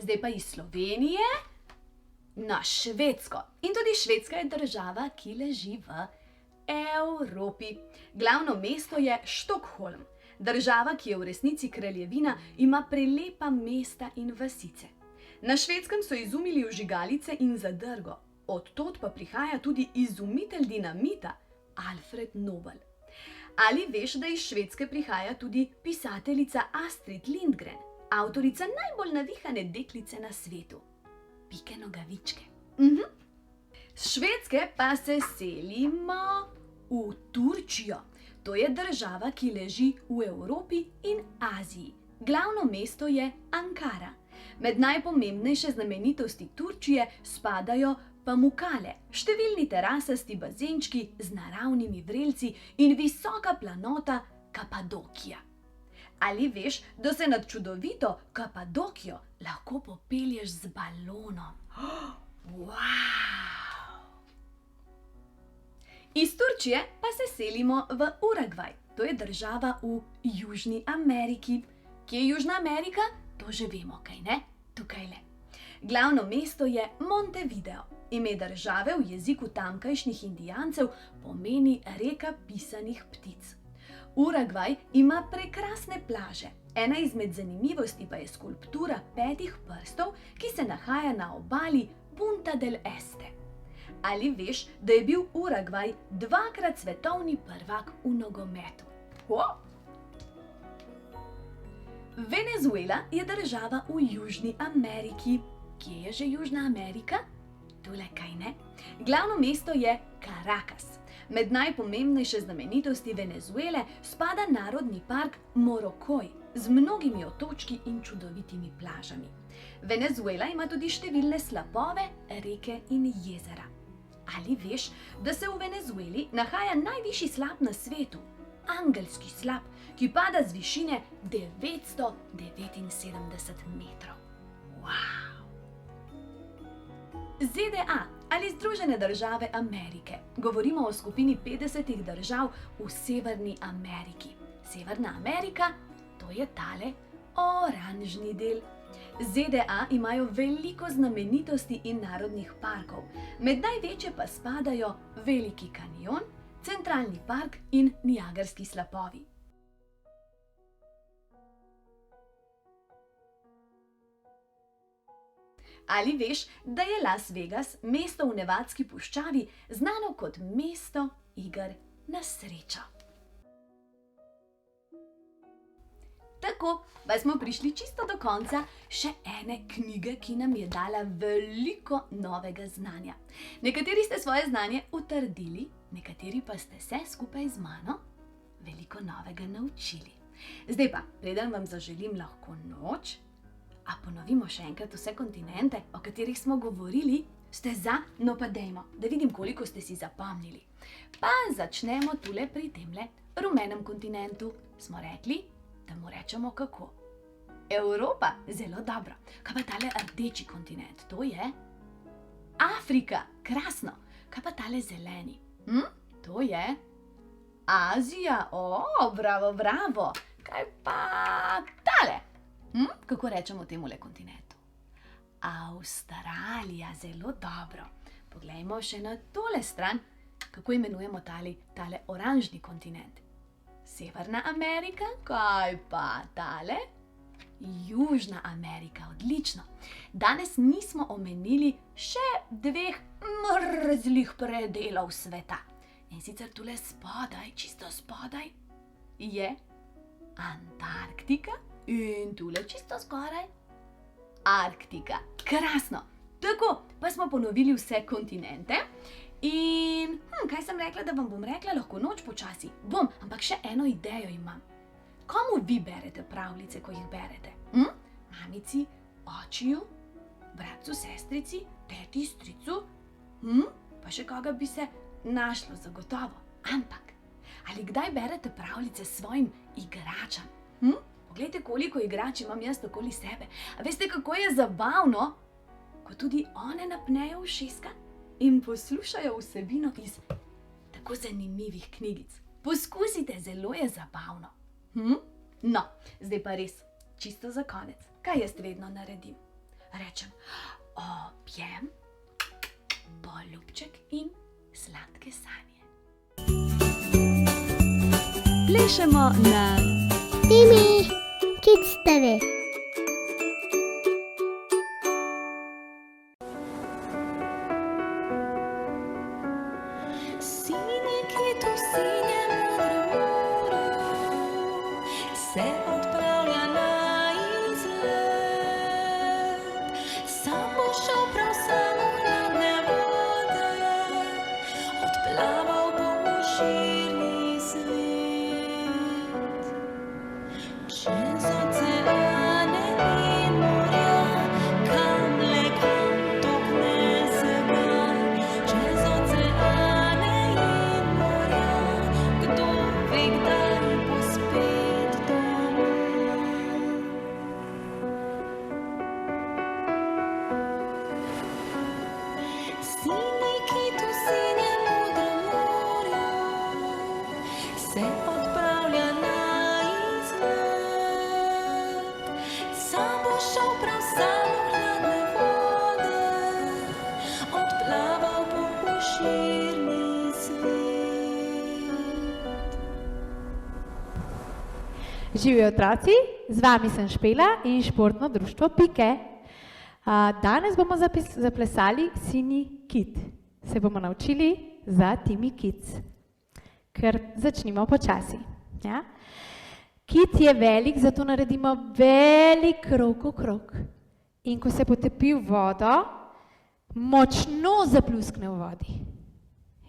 Speaker 1: Zdaj pa iz Slovenije na Švedsko. In tudi Švedska je država, ki leži v Evropi. Glavno mesto je Štokholm. Država, ki je v resnici kraljevina, ima prelepa mesta in vasice. Na Švedskem so izumili vžigalice in zadrgo. Od tod pa prihaja tudi izumitelj dinamita Alfred Nobel. Ali veš, da iz Švedske prihaja tudi pisateljica Astrid Lindgren, avtorica najbolj navihane deklice na svetu, Pike Nogavičke? S Švedske pa se selimo v Turčijo. To je država, ki leži v Evropi in Aziji. Glavno mesto je Ankara. Med najpomembnejše znamenitosti Turčije spadajo Pamukkale, številni terasasti bazenčki z naravnimi vrelci in visoka planota Kapadokija. Ali veš, da se nad čudovito Kapadokijo lahko popelješ z balonom? Iz Turčije pa se selimo v Urugvaj. To je država v Južni Ameriki. Kje je Južna Amerika? To že vemo, kaj ne? Tukaj le. Glavno mesto je Montevideo. Ime države v jeziku tamkajšnjih Indijancev pomeni reka pisanih ptic. Urugvaj ima prekrasne plaže. Ena izmed zanimivosti pa je skulptura 5 prstov, ki se nahaja na obali Punta del Este. Ali veš, da je bil Urugvaj 2-krat svetovni prvak v nogometu? Venezuela je država v Južni Ameriki. Kje je že Južna Amerika? Tule, kaj ne? Glavno mesto je Caracas. Med najpomembnejše znamenitosti Venezuele spada narodni park Morocco z mnogimi otočki in čudovitimi plažami. Venezuela ima tudi številne slapove, reke in jezera. Ali veš, da se v Venezueli nahaja najvišji slap na svetu? Angelski slap, ki pada z višine 979 metrov. ZDA ali Združene države Amerike. Govorimo o skupini 50 držav v Severni Ameriki. Severna Amerika, to je tale oranžni del. ZDA imajo veliko znamenitosti in narodnih parkov. Med največje pa spadajo Veliki kanjon, Centralni park in Niagarski slapovi. Ali veš, da je Las Vegas, mesto v Nevadski puščavi, znano kot mesto iger na srečo? Tako pa smo prišli čisto do konca še ene knjige, ki nam je dala veliko novega znanja. Nekateri ste svoje znanje utrdili, nekateri pa ste se skupaj z mano veliko novega naučili. Zdaj pa, preden vam zaželim lahko noč, a ponovimo še enkrat vse kontinente, o katerih smo govorili, Ste za? No pa dejmo, da vidim, koliko ste si zapomnili. Pa začnemo tule pri temle rumenem kontinentu. Smo rekli, da mu rečemo kako? Evropa, zelo dobro. Kaj pa tale rdeči kontinent? To je Afrika, krasno. Kaj pa tale zeleni? To je Azija, bravo, bravo. Kaj pa tale? Kako rečemo temule kontinentu? Avstralija, zelo dobro. Poglejmo še na tole stran, kako imenujemo tale oranžni kontinent. Severna Amerika, kaj pa tale? Južna Amerika, odlično. Danes nismo omenili še 2 mrzlih predelov sveta. In sicer tule spodaj, čisto spodaj, je Antarktika in tule čisto zgoraj Arktika. Krasno. Tako, pa smo ponovili vse kontinente. In, kaj sem rekla, da vam bom rekla, lahko noč počasi. Bom, ampak še eno idejo imam. Komu vi berete pravljice, ko jih berete? Mamici, očiju, bratcu, sestrici, teti, stricu? Pa še koga bi se našlo zagotovo. Ampak, ali kdaj berete pravljice svojim igračam? Poglejte, koliko igrač imam jaz okoli sebe. A veste, kako je zabavno, ko tudi one napnejo ušeska in poslušajo vsebino iz tako zanimivih knjigic. Poskusite, zelo je zabavno. No, zdaj pa res, čisto za konec. Kaj jaz vedno naredim? Rečem, objem, poljubček in sladke sanje.
Speaker 4: Plešemo na
Speaker 5: Timi Kids TV.
Speaker 2: Sinji kit v sinjem modrem morju se odpravlja na izlet. Sam bo šel prav sam v hladne vode, odplaval bo v širni svet. Čez oceane in morja, kam le kam tokne se ga. Čez oceane in morja, kdo ve kdaj bo spet doma. Sinji kit v sinjem modrem morju se odpravlja na izlet. Sam bo šel prav sam v hladne vode, odplaval bo v širni svet.
Speaker 6: Živijo otroci, z vami sem Špela in športno društvo Pike. Danes bomo zaplesali Sinji kit. Se bomo naučili za Timi Kids. Ker začnimo počasi. Ja? Kit je velik, zato naredimo velik krog okrog. In ko se potopi v vodo, močno zapluskne v vodi.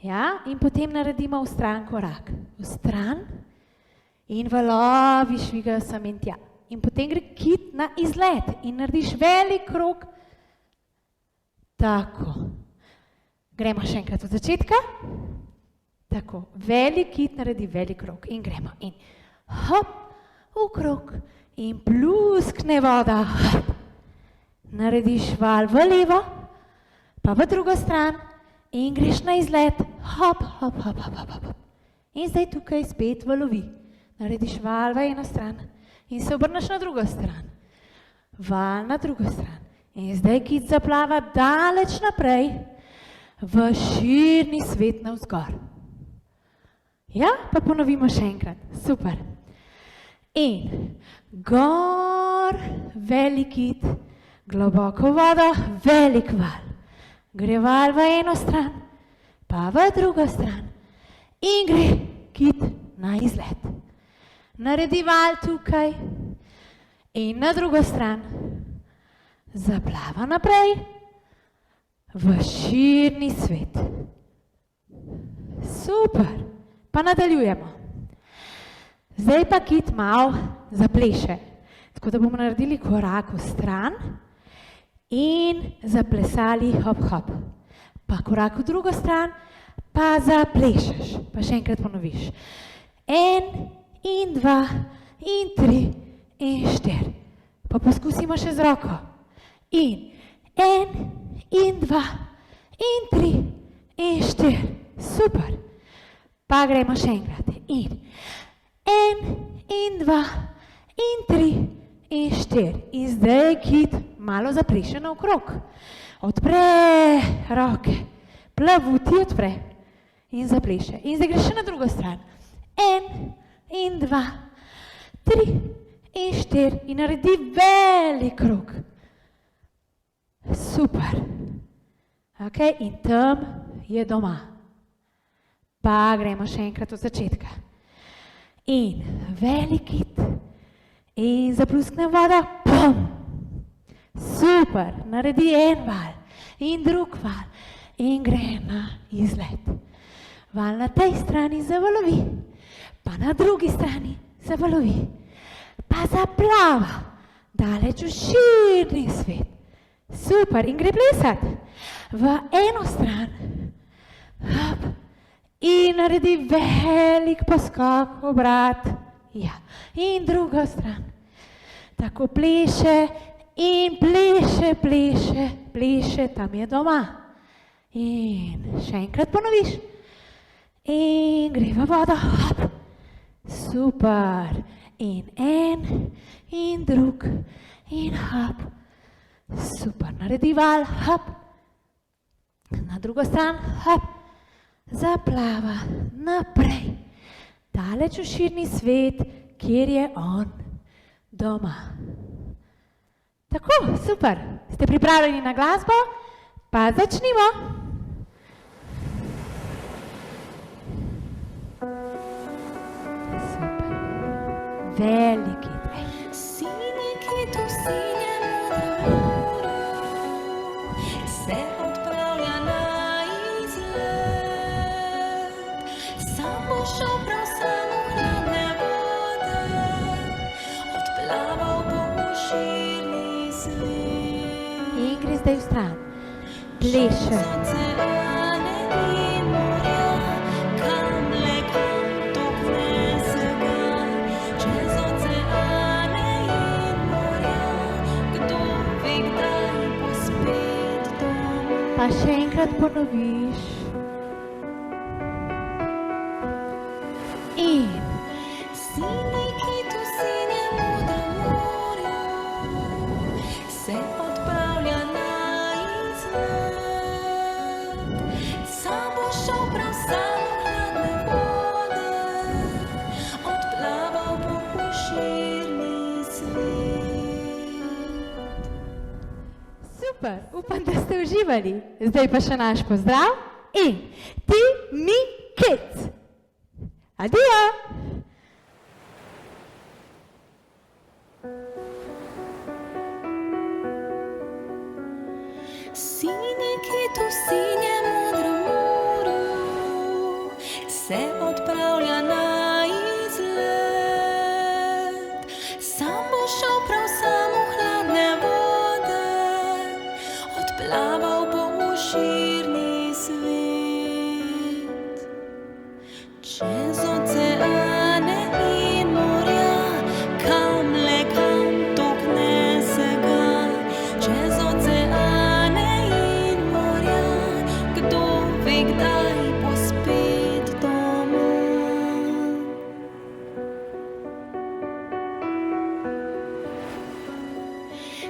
Speaker 6: Ja? In potem naredimo v stran korak. V stran in valovi švigajo sem in tja. In potem gre kit na izlet in narediš velik krog. Tako. Gremo še enkrat od začetka. Tako. Velik kit naredi velik krog in gremo. In hop, v krog in pluskne voda. Hop. Narediš val v levo, pa v drugo stran in greš na izlet. Hop, hop, hop, hop, hop, hop. In zdaj tukaj spet valovi. Narediš val v eno stran in se obrneš na drugo stran. Val na drugo stran. In zdaj kit zaplava daleč naprej v širni svet navzgor. Ja, pa ponovimo še enkrat. Super. In gor, velik kit, globoko vodo, velik val. Gre val v eno stran, pa v drugo stran. In gre kit na izlet. Naredi val tukaj in na drugo stran. Zaplava naprej v širni svet. Super, pa nadaljujemo. Zdaj pa kit malo zapleše. Tako da bomo naredili korak v stran in zaplesali hop hop. pa korak v drugo stran, pa zaplešeš. Pa še enkrat ponoviš. 1 in 2 in 3 in 4. Pa poskusimo še z roko. In 1 in 2 in 3 in 4. Super. Pa gremo še enkrat. In 1 in 2 in 3 in 4. In zdaj kit malo zapleše naokrog. Odpre roke. Plavuti odpre. In zapleše. In zdaj greš še na drugo stran. 1 in 2, 3 in 4. In naredi velik krog. Super. Ok, in tam je doma. Pa gremo še enkrat od začetka. In velik kit. In zapluskne voda. Pum. Super. Naredi en val. In drug val. In gre na izlet. Val na tej strani zavalovi. Pa na drugi strani zavalovi. Pa zaplava. Daleč v širni svet. Super. In gre plesat. V eno stran. Hop. In naredi velik poskok, obrat. Ja. In drugo stran. Tako pleše in pleše, pleše, pleše, tam je doma. In še enkrat ponoviš. In gre v vodo. Hop. Super. In en, in drug, in hop. Super. Naredi val. Hop. Na drugo stran. Hop. Zaplava naprej, daleč v širni svet, kjer je on doma. Tako, super. Ste pripravljeni na glasbo? Pa začnimo. Super. Veliki dvej.
Speaker 2: Sini kit v sinjem modrem morju se odpravlja na izlet. Sam bo šel prav sam v hladne vode, odplaval bo v širni svet.
Speaker 6: In gre zdaj v stran. Pleše.
Speaker 2: Oceane in morja, kam le kam tokne se ga. Čez oceane in morja, kdo ve kdaj bo spet doma.
Speaker 6: Pa še enkrat ponoviš. In
Speaker 2: Sini kit v sinjem modrem morju se odpravlja na izlet. Sam bo šel prav sam v hladne vode, odplaval bo v širni svet.
Speaker 6: super, upam, da ste uživali. Zdaj pa še naš pozdrav in ti, mi, kids. Adijo!
Speaker 2: Sini kit v sinjem modrem morju se odpravlja na izlet. Sam bo šel prav sam v hladne vode, odplaval bo v širni svet. Čez oceane in morja, kam le kam tokne se ga. Čez oceane in morja, kdo ve kdaj bo spet doma.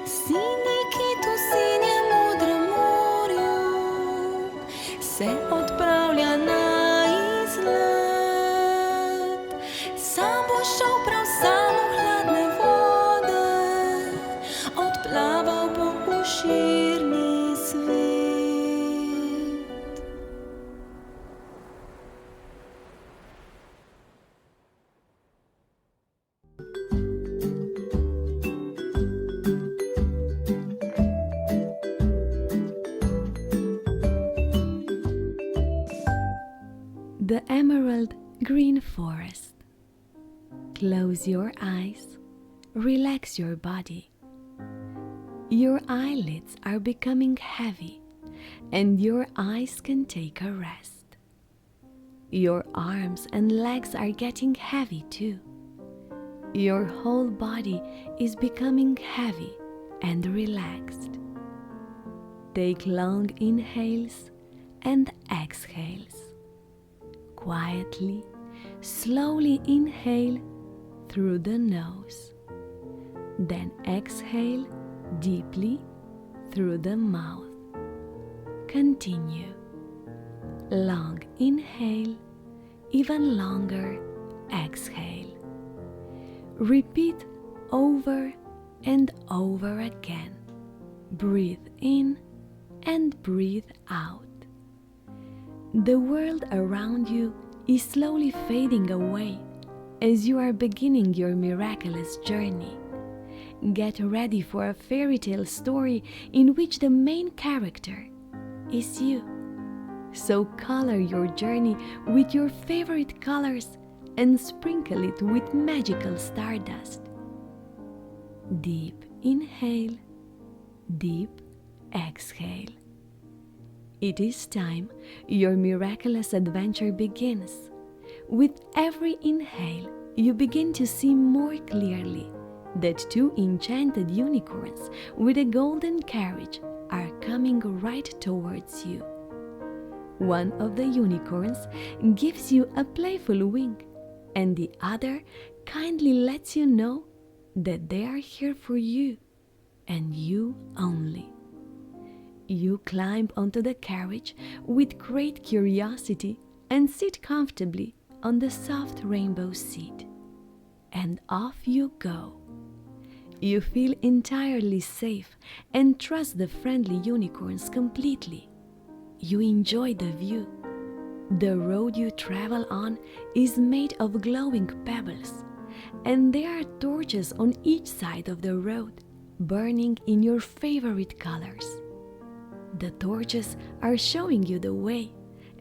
Speaker 2: Sini kit v sinjem modrem morju se odpravlja na izlet. Sam bo šel prav sam v hladne vode, odplaval bo v širni svet.
Speaker 4: The emerald green forest. Close your eyes, relax your body. Your eyelids are becoming heavy and your eyes can take a rest. Your arms and legs are getting heavy too. Your whole body is becoming heavy and relaxed. Take long inhales and exhales. Quietly, slowly inhale through the nose. Then exhale deeply through the mouth. Continue. Long inhale, even longer exhale. Repeat over and over again. Breathe in and breathe out. The world around you is slowly fading away as you are beginning your miraculous journey. Get ready for a fairy tale story in which the main character is you. So color your journey with your favorite colors and sprinkle it with magical stardust. Deep inhale, deep exhale. It is time your miraculous adventure begins. With every inhale, you begin to see more clearly that two enchanted unicorns with a golden carriage are coming right towards you. One of the unicorns gives you a playful wink, and the other kindly lets you know that they are here for you, and you only. You climb onto the carriage with great curiosity and sit comfortably on the soft rainbow seat. And off you go. You feel entirely safe and trust the friendly unicorns completely. You enjoy the view. The road you travel on is made of glowing pebbles, and there are torches on each side of the road, burning in your favorite colors. The torches are showing you the way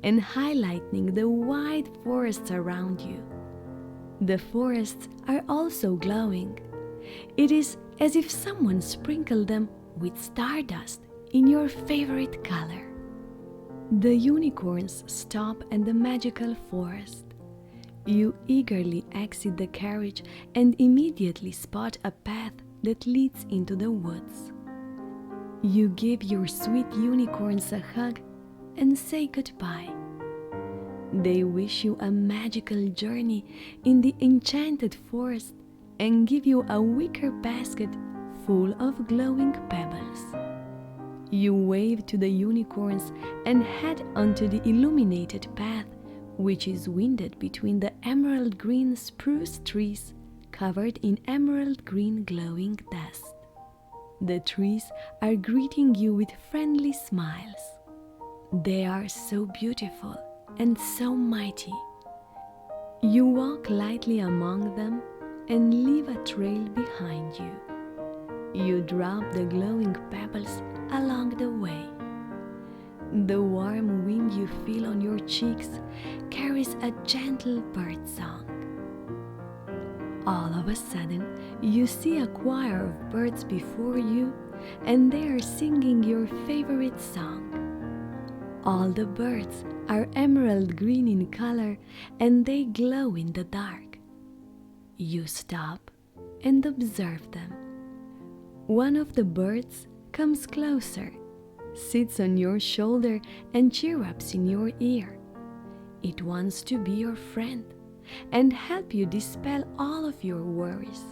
Speaker 4: and highlighting the wide forests around you. The forests are also glowing. It is as if someone sprinkled them with stardust in your favorite color. The unicorns stop at the magical forest. You eagerly exit the carriage and immediately spot a path that leads into the woods. You give your sweet unicorns a hug and say goodbye. They wish you a magical journey in the enchanted forest and give you a wicker basket full of glowing pebbles. You wave to the unicorns and head onto the illuminated path, which is winded between the emerald green spruce trees covered in emerald green glowing dust. The trees are greeting you with friendly smiles. They are so beautiful and so mighty. You walk lightly among them and leave a trail behind you. You drop the glowing pebbles along the way. The warm wind you feel on your cheeks carries a gentle bird song. All of a sudden, you see a choir of birds before you, and they are singing your favorite song. All the birds are emerald green in color, and they glow in the dark. You stop and observe them. One of the birds comes closer, sits on your shoulder, and chirrups in your ear. It wants to be your friend and help you dispel all of your worries.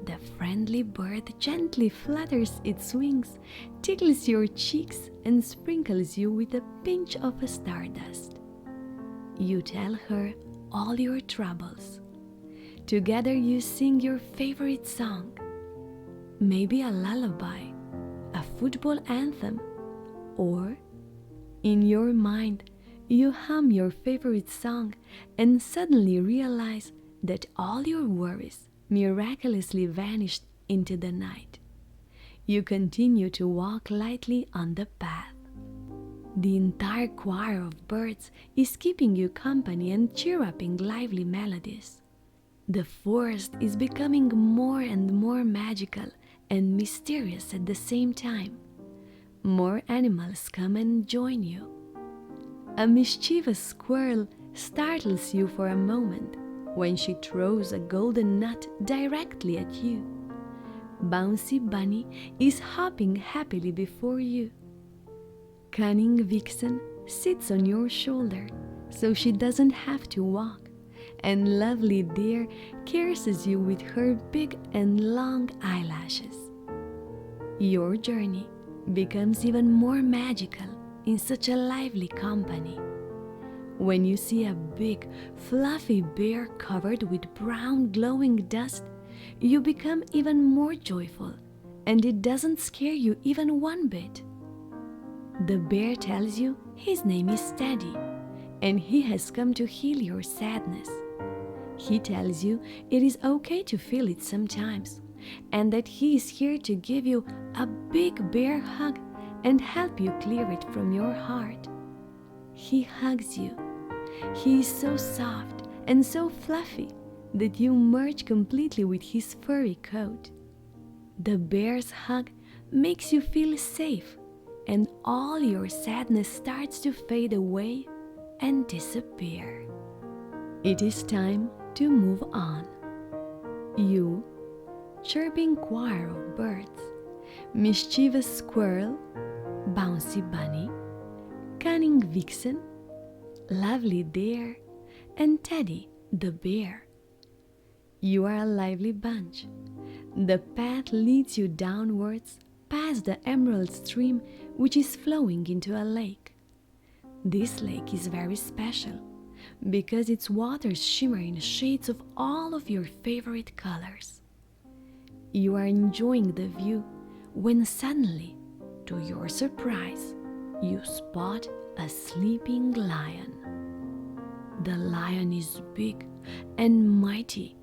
Speaker 4: The friendly bird gently flutters its wings, tickles your cheeks, and sprinkles you with a pinch of stardust. You tell her all your troubles. Together you sing your favorite song, maybe a lullaby, a football anthem, or in your mind you hum your favorite song and suddenly realize that all your worries miraculously vanished into the night. You continue to walk lightly on the path. The entire choir of birds is keeping you company and chirruping lively melodies. The forest is becoming more and more magical and mysterious at the same time. more animals come and join you. A mischievous squirrel startles you for a moment when she throws a golden nut directly at you. Bouncy Bunny is hopping happily before you. Cunning Vixen sits on your shoulder so she doesn't have to walk, and Lovely Deer kisses you with her big and long eyelashes. Your journey becomes even more magical in such a lively company. When you see a big, fluffy bear covered with brown glowing dust, you become even more joyful, and it doesn't scare you even one bit. The bear tells you his name is Teddy, and he has come to heal your sadness. He tells you it is okay to feel it sometimes, and that he is here to give you a big bear hug and help you clear it from your heart. He hugs you. He is so soft and so fluffy that you merge completely with his furry coat. The bear's hug makes you feel safe, and all your sadness starts to fade away and disappear. It is time to move on. You, chirping choir of birds, mischievous squirrel, Bouncy Bunny, Cunning Vixen, Lovely Deer, and Teddy the bear. You are a lively bunch. The path leads you downwards past the emerald stream, which is flowing into a lake. This lake is very special because its waters shimmer in shades of all of your favorite colors. You are enjoying the view when suddenly, to your surprise, you spot a sleeping lion. The lion is big and mighty,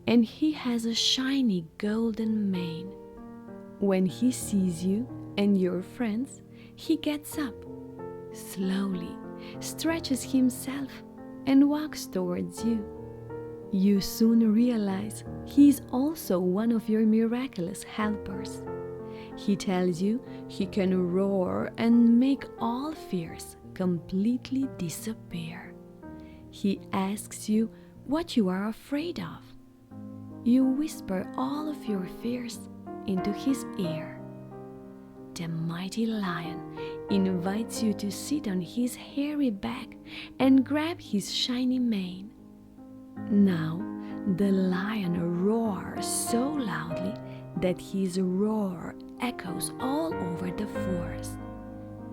Speaker 4: and he has a shiny golden mane. When he sees you and your friends, he gets up, slowly stretches himself, and walks towards you. You soon realize he is also one of your miraculous helpers. He tells you he can roar and make all fears completely disappear. He asks you what you are afraid of. You whisper all of your fears into his ear. The mighty lion invites you to sit on his hairy back and grab his shiny mane. Now, the lion roars so loudly that his roar echoes all over the forest.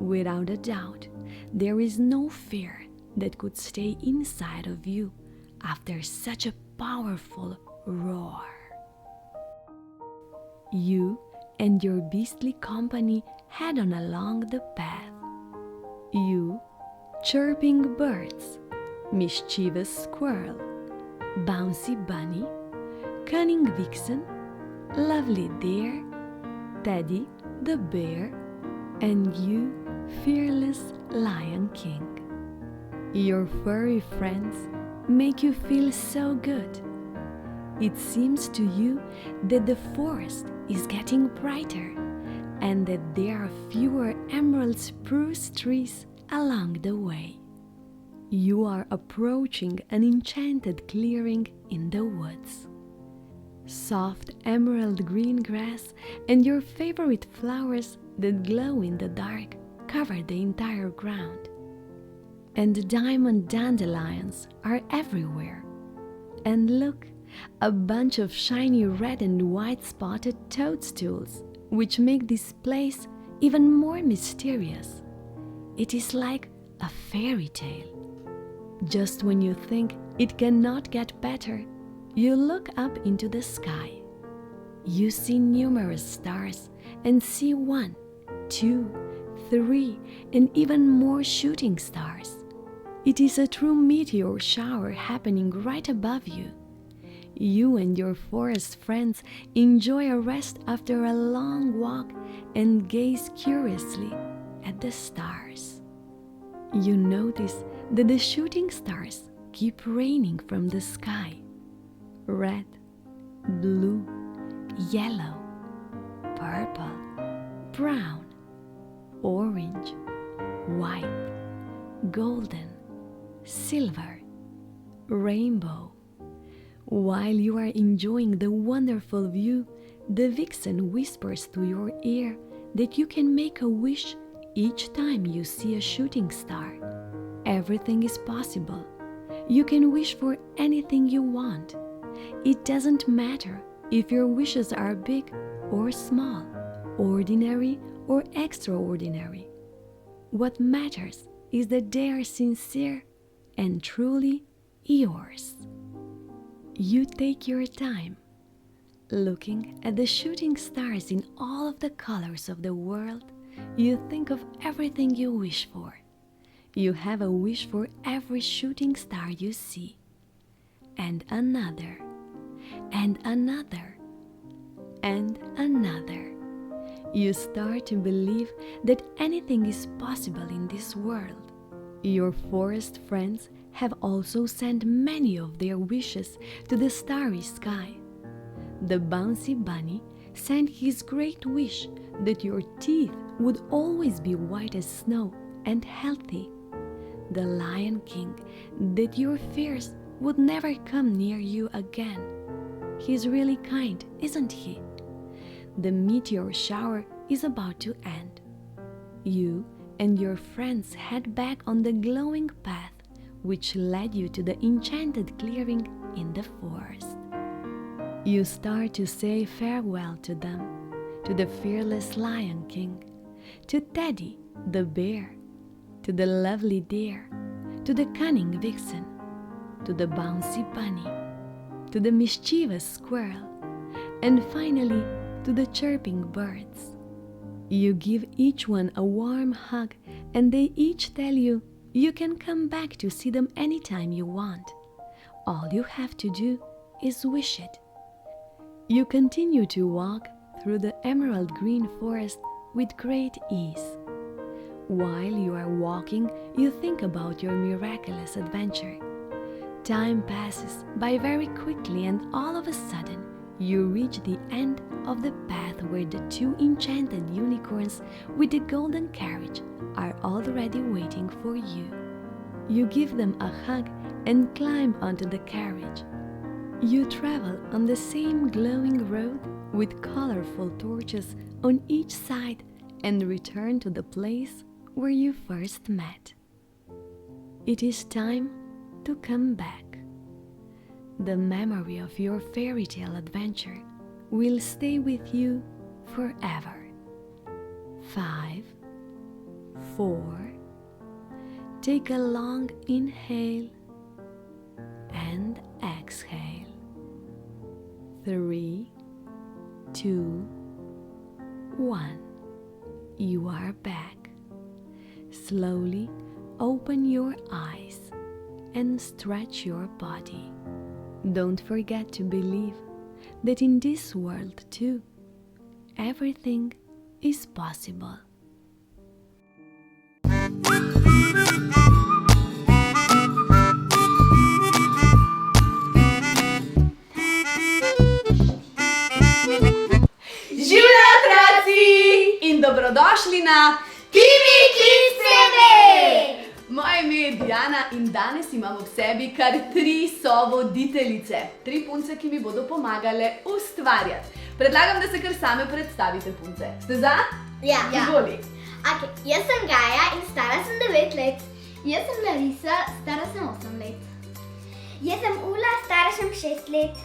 Speaker 4: Without a doubt, there is no fear that could stay inside of you after such a powerful roar. You and your beastly company head on along the path. You, chirping birds, mischievous squirrel, Bouncy Bunny, Cunning Vixen, Lovely Deer, Teddy the bear, and you, fearless Lion King. Your furry friends make you feel so good. It seems to you that the forest is getting brighter and that there are fewer emerald spruce trees along the way. You are approaching an enchanted clearing in the woods. Soft emerald green grass and your favorite flowers that glow in the dark cover the entire ground. And diamond dandelions are everywhere. And look, a bunch of shiny red and white spotted toadstools, which make this place even more mysterious. It is like a fairy tale. Just when you think it cannot get better, you look up into the sky. You see numerous stars and see 1, 2, 3, and even more shooting stars. It is a true meteor shower happening right above you. You and your forest friends enjoy a rest after a long walk and gaze curiously at the stars. You notice that the shooting stars keep raining from the sky. Red, blue, yellow, purple, brown. orange, white, golden, silver, rainbow. While you are enjoying the wonderful view, the vixen whispers to your ear that you can make a wish each time you see a shooting star. Everything is possible. You can wish for anything you want. It doesn't matter if your wishes are big or small, ordinary or extraordinary. What matters is that they are sincere and truly yours. You take your time, looking at the shooting stars in all of the colors of the world. You think of everything you wish for. You have a wish for every shooting star you see, and another, and another, and another. You start to believe that anything is possible in this world. Your forest friends have also sent many of their wishes to the starry sky. The bouncy bunny sent his great wish that your teeth would always be white as snow and healthy. The Lion King that your fears would never come near you again. He's really kind, isn't he? The meteor shower is about to end. You and your friends head back on the glowing path which led you to the enchanted clearing in the forest. You start to say farewell to them, to the fearless Lion King, to Teddy the bear, to the lovely deer, to the cunning vixen, to the bouncy bunny, to the mischievous squirrel, and finally to the chirping birds. You give each one a warm hug, and they each tell you you can come back to see them anytime you want. All you have to do is wish it. You continue to walk through the emerald green forest with great ease. While you are walking, you think about your miraculous adventure. Time passes by very quickly, and all of a sudden, you reach the end of the path where the two enchanted unicorns with the golden carriage are already waiting for you. You give them a hug and climb onto the carriage. You travel on the same glowing road with colorful torches on each side and return to the place where you first met. It is time to come back. The memory of your fairy tale adventure will stay with you forever. 5, 4, take a long inhale and exhale. 3, 2, 1. You are back. Slowly open your eyes and stretch your body. Don't forget to believe that in this world too, everything is possible.
Speaker 1: Živela otroci in dobrodošli na
Speaker 5: Timi Kids TV!
Speaker 1: Moje ime je Diana in danes imam ob sebi kar 3 sovoditeljice. 3 punce, ki mi bodo pomagale ustvarjati. Predlagam, da se kar same predstavite, punce. Ste za?
Speaker 5: Ja.
Speaker 1: Izvoli.
Speaker 5: Okay, jaz sem Gaja in stara sem 9 let. Jaz sem Larisa, stara sem 8 let. Jaz sem Ula, stara sem 6 let.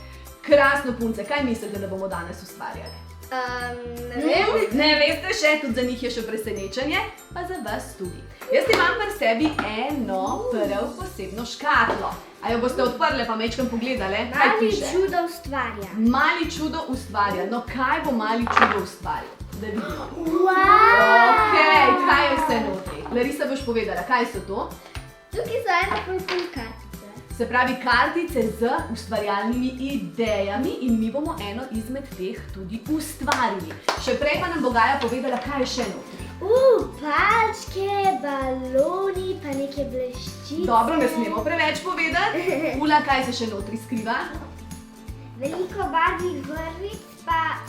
Speaker 1: Krasno, punce, kaj mislite, da bomo danes ustvarjali?
Speaker 5: Ne vem.
Speaker 1: Ne veste še, tudi za njih je še presenečenje, pa za vas tudi. Jaz imam pri sebi eno prav posebno škatlo. A jo boste odprle pa majčkeno pogledale? Kaj
Speaker 5: Mali
Speaker 1: piše?
Speaker 5: čudo ustvarja.
Speaker 1: Mali čudo ustvarja. No, kaj bo mali čudo ustvaril? Da vidimo.
Speaker 5: Wow!
Speaker 1: Okej, kaj je vse notri? Larisa, boš povedala, kaj so to?
Speaker 5: Tukaj so ena pol kartice.
Speaker 1: Se pravi kartice z ustvarjalnimi idejami in mi bomo eno izmed teh tudi ustvarili. Še prej pa nam bo Gaja povedala, kaj je še notri.
Speaker 5: Palčke, baloni, pa neke bleščice.
Speaker 1: Dobro, ne smemo preveč povedati. Ula, kaj se še notri skriva?
Speaker 5: Veliko barvnih vrvic, pa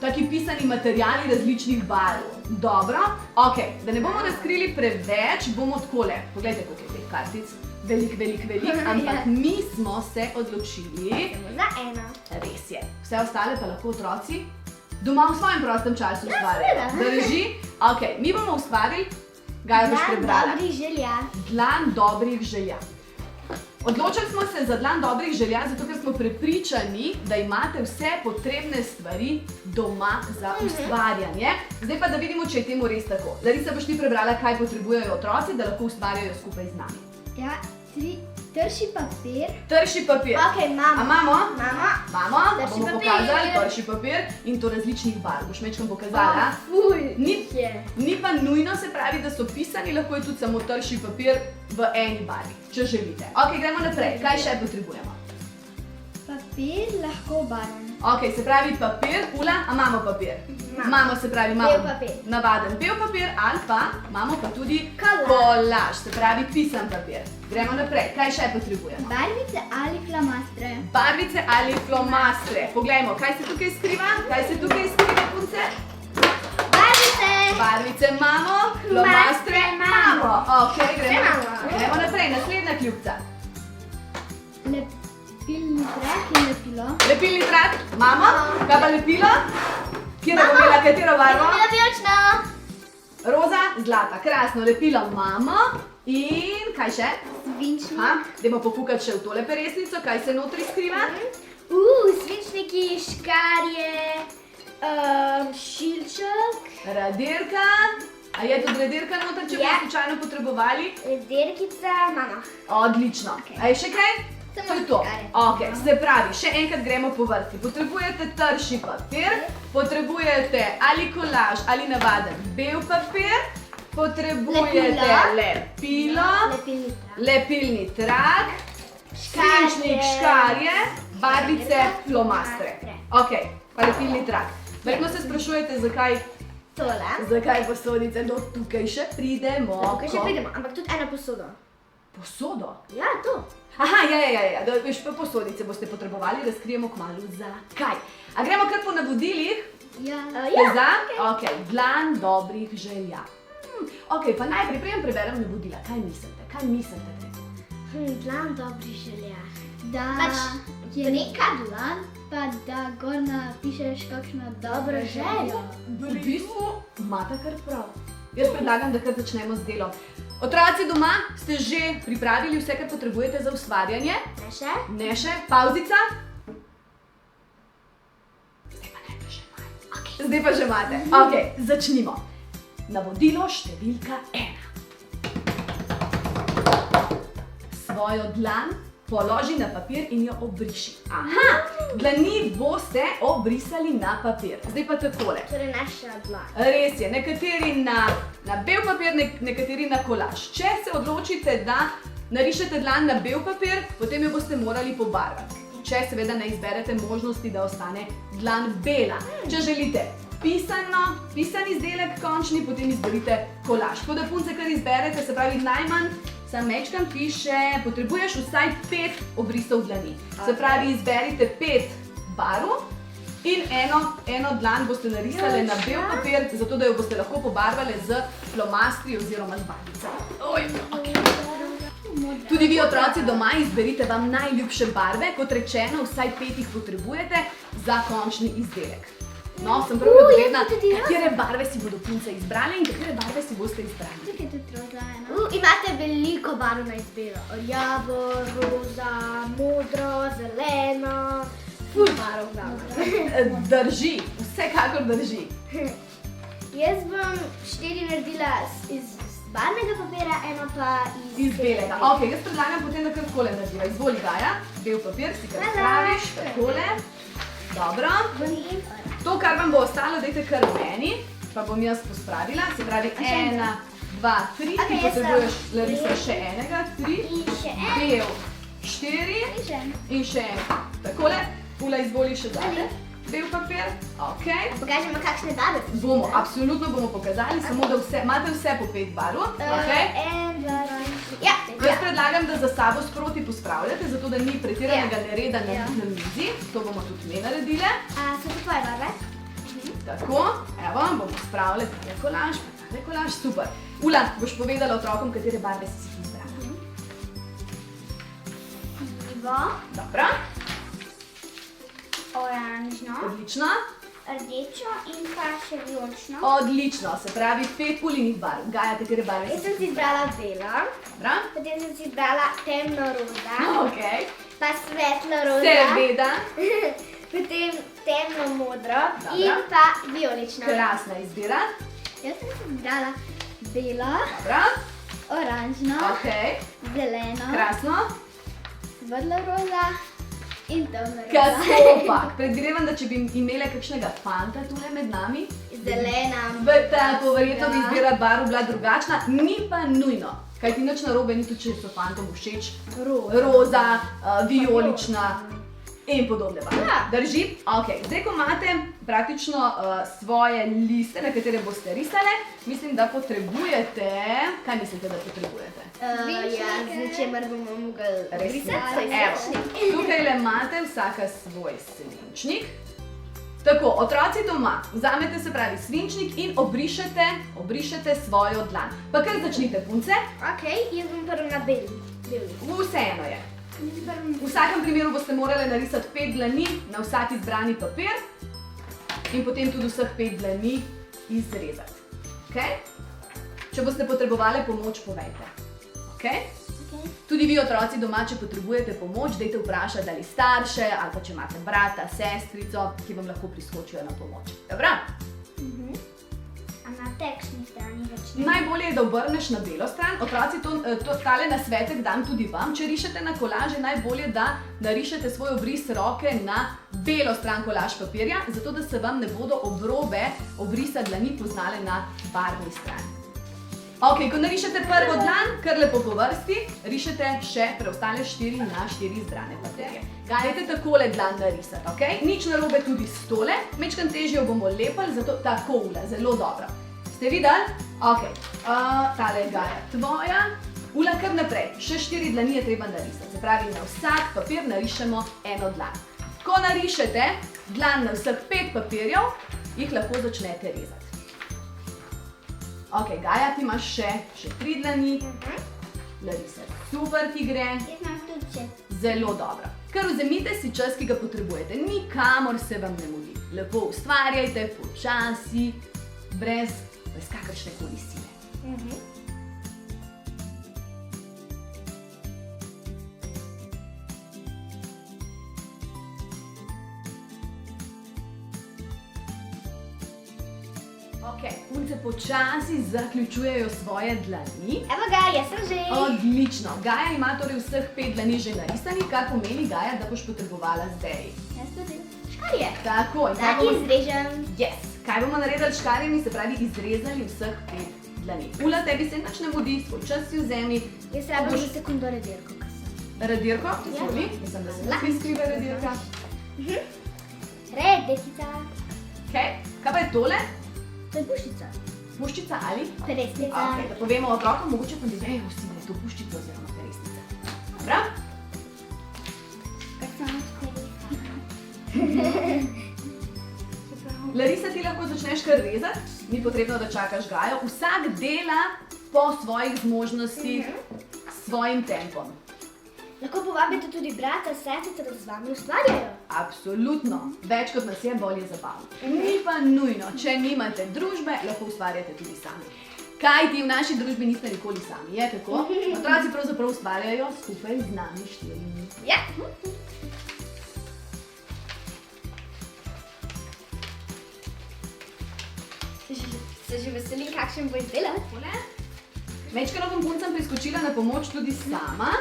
Speaker 1: taki pisani materiali različnih barv. Dobro, ok, da ne bomo razkrili preveč, bomo takole. Poglejte, koliko je teh kartic. Velik, ampak mi smo se odločili.
Speaker 5: Za eno.
Speaker 1: Res je. Vse ostale pa lahko otroci doma v svojem prostem času ustvarjajo. Drži? Ok, mi bomo ustvarili, Gaja boš prebrala.
Speaker 5: Dobrih želja.
Speaker 1: Dlan dobrih želja. Odločili smo se za dan dobrih želja, zato ker smo prepričani, da imate vse potrebne stvari doma za ustvarjanje. Zdaj pa da vidimo, če je temu res tako. Larisa, boš ti prebrala, kaj potrebujejo otroci, da lahko ustvarjajo skupaj z nami.
Speaker 5: Ja, trši papir.
Speaker 1: Trši papir.
Speaker 5: Ok, imamo.
Speaker 1: A imamo?
Speaker 5: Imamo.
Speaker 1: A
Speaker 5: Trši
Speaker 1: bomo
Speaker 5: papir.
Speaker 1: pokazali trši papir in to različnih barv. Boš mečkam pokazala?
Speaker 5: Fuj.
Speaker 1: Ni pa nujno, se pravi, da so pisani, lahko je tudi samo trši papir v eni barvi, če želite. Ok, gremo naprej. Kaj še potrebujemo?
Speaker 5: Papir lahko barven.
Speaker 1: Ok, se pravi papir, Ula, a imamo papir? Imamo, se pravi, imamo
Speaker 5: Bel papir.
Speaker 1: navaden bel papir ali pa imamo pa tudi
Speaker 5: Kolaž.
Speaker 1: kolaž, se pravi pisan papir. Gremo naprej, kaj še potrebujemo?
Speaker 5: Barvice ali flomastre.
Speaker 1: Barvice ali flomastre. Poglejmo, kaj se tukaj skriva? Kaj se tukaj skriva, punce?
Speaker 5: Barvice.
Speaker 1: Barvice imamo, flomastre imamo. Ok, gremo naprej, naslednja kljubca.
Speaker 5: Lepilni trak in lepilo.
Speaker 1: Lepilni trak imamo, kaj pa lepilo? Kje bomo imela katero barvo?
Speaker 5: Vijolično.
Speaker 1: Roza, zlata, krasno, lepilo imamo. In kaj še?
Speaker 5: Svinčnik.
Speaker 1: Dajmo pofukati še v tole peresnico, kaj se notri skriva.
Speaker 5: Svinčniki, škarje, šilček,
Speaker 1: Radirka. A je tudi radirka noter, če bomo slučajno potrebovali?
Speaker 5: derkica, mama.
Speaker 1: Odlično. A je še kaj? To je to. Ok, se pravi, še enkrat gremo po vrsti. Potrebujete trši papir, potrebujete ali kolaž ali navaden bel papir, potrebujete lepilo, lepilni trak, svinčnik, škarje, barvice, flomastre. Ok, pa lepilni trak. Verjetno se sprašujete, zakaj posodice, do tukaj še pridemo.
Speaker 5: Ampak tudi eno posodo.
Speaker 1: Posodo?
Speaker 5: Ja, to.
Speaker 1: Aha, ja, da veš, pa posodice boste potrebovali, razkrijemo kmalu zakaj. A gremo kar po navodilih?
Speaker 5: Ja.
Speaker 1: Za? Ok, dlan dobrih želja. Ok, pa najprej preberem navodila. Kaj mislite? Kaj mislite?
Speaker 5: Dlan dobrih želja. Da je neka dlan, pa da gor napišeš kakšno dobro željo.
Speaker 1: V bistvu imate kar prav. Jaz predlagam, da kar začnemo z delom. Otroci doma, ste že pripravili vse, kar potrebujete za ustvarjanje?
Speaker 5: Ne še?
Speaker 1: Ne še? Pauzica? Zdaj pa že imate. Ok, začnimo. Navodilo številka 1. Svojo dlan položi na papir in jo obriši. Aha, dlani boste obrisali na papir. Zdaj pa takole.
Speaker 5: Torej naša dlan.
Speaker 1: Res je, nekateri na bel papir, nekateri na kolaž. Če se odločite, da narišete dlan na bel papir, potem jo boste morali pobarvati. Če seveda ne izberete možnosti, da ostane dlan bela. Če želite pisan izdelek končni, potem izberite kolaž. Tako da punce, kar izberete, se pravi najmanj, sam mečkam piše, potrebuješ vsaj 5 obrisov dlani. Se pravi, izberite 5 barv in eno dlan boste narisali na bel papir, zato da jo boste lahko pobarvali z flomastri oziroma z barvicami. Tudi vi, otroci, doma izberite vam najljubše barve, kot rečeno, vsaj 5 jih potrebujete za končni izdelek. No, sem prav radovedna, katere barve si bodo punce izbrali in katere barve si boste izbrali.
Speaker 5: Tukaj je tudi roza ena. Imate veliko barv na izbiro. Rjavo, roza, modro, zeleno. Ful barv dama.
Speaker 1: Drži, vsekakor drži.
Speaker 5: Jaz bom 4 naredila iz barvnega papira, eno pa
Speaker 1: Iz belega. Ok, jaz predlagam potem, da kar takole narediva. Izvoli, Gaja, bel papir si kar spraviš, takole. Dobro. To, kar vam bo ostalo, dajte kar meni, pa bom jaz pospravila. Se pravi, 1, 2, 3, ti potrebuješ, Larisa, še enega, 3, bel, 4 in še enega. Takole, Ula, izvoli še zate. Bel papir, ok.
Speaker 5: Pokažemo, kakšne barve.
Speaker 1: Bomo, absolutno bomo pokazali, samo da imate vse po 5 barv, ok? Jaz predlagam, da za sabo sproti pospravljate, zato da ni pretiranega nereda na mizi. To bomo tudi mi naredile.
Speaker 5: So to tvoje barve?
Speaker 1: Tako, evo, bomo spravili tale kolaž, pa tale kolaž, super. Ula, boš povedala otrokom, katere barve si ti izbrala.
Speaker 5: Sivo,
Speaker 1: Dobro,
Speaker 5: oranžno,
Speaker 1: odlično.
Speaker 5: rdečo in pa še vijolično.
Speaker 1: Odlično, se pravi 5 Ulinih barv. Gaja, katere barve
Speaker 5: Jaz
Speaker 1: si
Speaker 5: sem si izbrala belo,
Speaker 1: Dobro,
Speaker 5: potem sem si izbrala temno roza,
Speaker 1: ok.
Speaker 5: pa svetlo roza,
Speaker 1: Seveda,
Speaker 5: potem temno modro
Speaker 1: Dobro.
Speaker 5: in pa vijolično.
Speaker 1: krasna izbira.
Speaker 5: Jaz sem si izbrala belo,
Speaker 1: Dobro,
Speaker 5: oranžno,
Speaker 1: ok,
Speaker 5: zeleno,
Speaker 1: krasno.
Speaker 5: svetlo roza in temno roza.
Speaker 1: Kakopak, predvidevam, da če bi imele kakšnega fanta tule med nami,
Speaker 5: Zelena,
Speaker 1: tako verjetno bi izbira barv bila drugačna, ni pa nujno. Kaj ti nič narobe, ni tudi, če so fantom všeč roza, vijolična in podobne barve.
Speaker 5: Ja.
Speaker 1: Drži? Ok, zdaj ko imate praktično svoje liste, na katere boste risale, mislim, da potrebujete, kaj mislite, da potrebujete?
Speaker 5: ja, z čemer bomo mogli
Speaker 1: Res
Speaker 5: risati.
Speaker 1: Evo, tukaj imate vsaka svoj svinčnik. Tako, otroci doma, vzamete se pravi svinčnik in obrišete svojo dlan. Pa kar začnite, punce,
Speaker 5: Ok, jaz bom prvo na beli.
Speaker 1: vseeno je. V vsakem primeru boste morali narisati 5 dlani na vsak izbrani papir in potem tudi vseh 5 dlani izrezati. Okay? Če boste potrebovali pomoč, povejte. Okay? Tudi vi, otroci doma, če potrebujete pomoč, dajte vprašati ali starše, ali pa če imate brata, sestrico, ki vam lahko priskočijo na pomoč. Dobro?
Speaker 5: A na tekstni strani začne.
Speaker 1: Najbolje je, da obrneš na belo stran. Otroci, tale nasvetek dam tudi vam. Če rišete na kolaže, najbolje, da narišete svoj obris roke na belo stran kolaž papirja, zato da se vam ne bodo obrobe obrisa dlani poznale na barvni strani. Ok, ko narišete prvo dlan, kar lepo po vrsti, rišete še preostale 4 na 4 izbrane papirje. Gajte takole dlan narisati, ok? Nič narobe tudi s tole, mečkan težje jo bomo lepili, zato tako Ula, zelo dobro. Ste videli? Ok, tale je Gaja tvoja. Ula, kar naprej, še 4 dlani je treba narisati, se pravi, na vsak papir narišemo eno dlan. Ko narišete dlan na vseh 5 papirjev, jih lahko začnete rezati. Ok, Gaja, ti imaš še 3 dlani. Larisa, super ti gre.
Speaker 5: Jaz imam tudi še.
Speaker 1: Zelo dobro. Kar vzemite si čas, ki ga potrebujete. Nikamor se vam ne mudi. Lepo ustvarjajte, počasi, brez kakršne koli sile. Ok, punce počasi zaključujejo svoje dlani.
Speaker 5: Evo ga, jaz sem že.
Speaker 1: Odlično. Gaja ima torej vseh 5 dlani že narisanih, kar pomeni, Gaja, da boš potrebovala zdaj.
Speaker 5: Jaz tudi. Škarje.
Speaker 1: Tako, in
Speaker 5: Da
Speaker 1: kaj bomo...
Speaker 5: izrežem.
Speaker 1: Yes. Kaj bomo naredili s škarjami, se pravi izrezali vseh 5 dlani. Ula, tebi se nič ne mudi, svoj čas si vzemi.
Speaker 5: Jaz rabim že sekundo redirko.
Speaker 1: Radirko, izvoli. Mislim, da se lahko skriva radirka.
Speaker 5: Redekica.
Speaker 1: Ok, kaj pa je tole?
Speaker 5: To je puščica.
Speaker 1: Puščica ali?
Speaker 5: Peresnica.
Speaker 1: Ok, da povemo otrokom, mogoče pa ne vejo vsi, da je to puščica oziroma peresnica. Dobro?
Speaker 5: Kaj sem
Speaker 1: Larisa, ti lahko začneš kar rezati, ni potrebno, da čakaš Gajo. Vsak dela po svojih zmožnostih, s svojim tempom.
Speaker 5: Lahko povabite tudi brata, sestrice, da z vami ustvarjajo.
Speaker 1: Absolutno. Več kot nas je, bolj je zabavno. Ni pa nujno, če nimate družbe, lahko ustvarjate tudi sami. Kaj ti v naši družbi niste nikoli sami, je tako? Otroci pravzaprav ustvarjajo skupaj z nami 4.
Speaker 5: Ja. Se že veselim, kakšen bo izdelek.
Speaker 1: Mečkano bom puncam priskočila na pomoč tudi sama.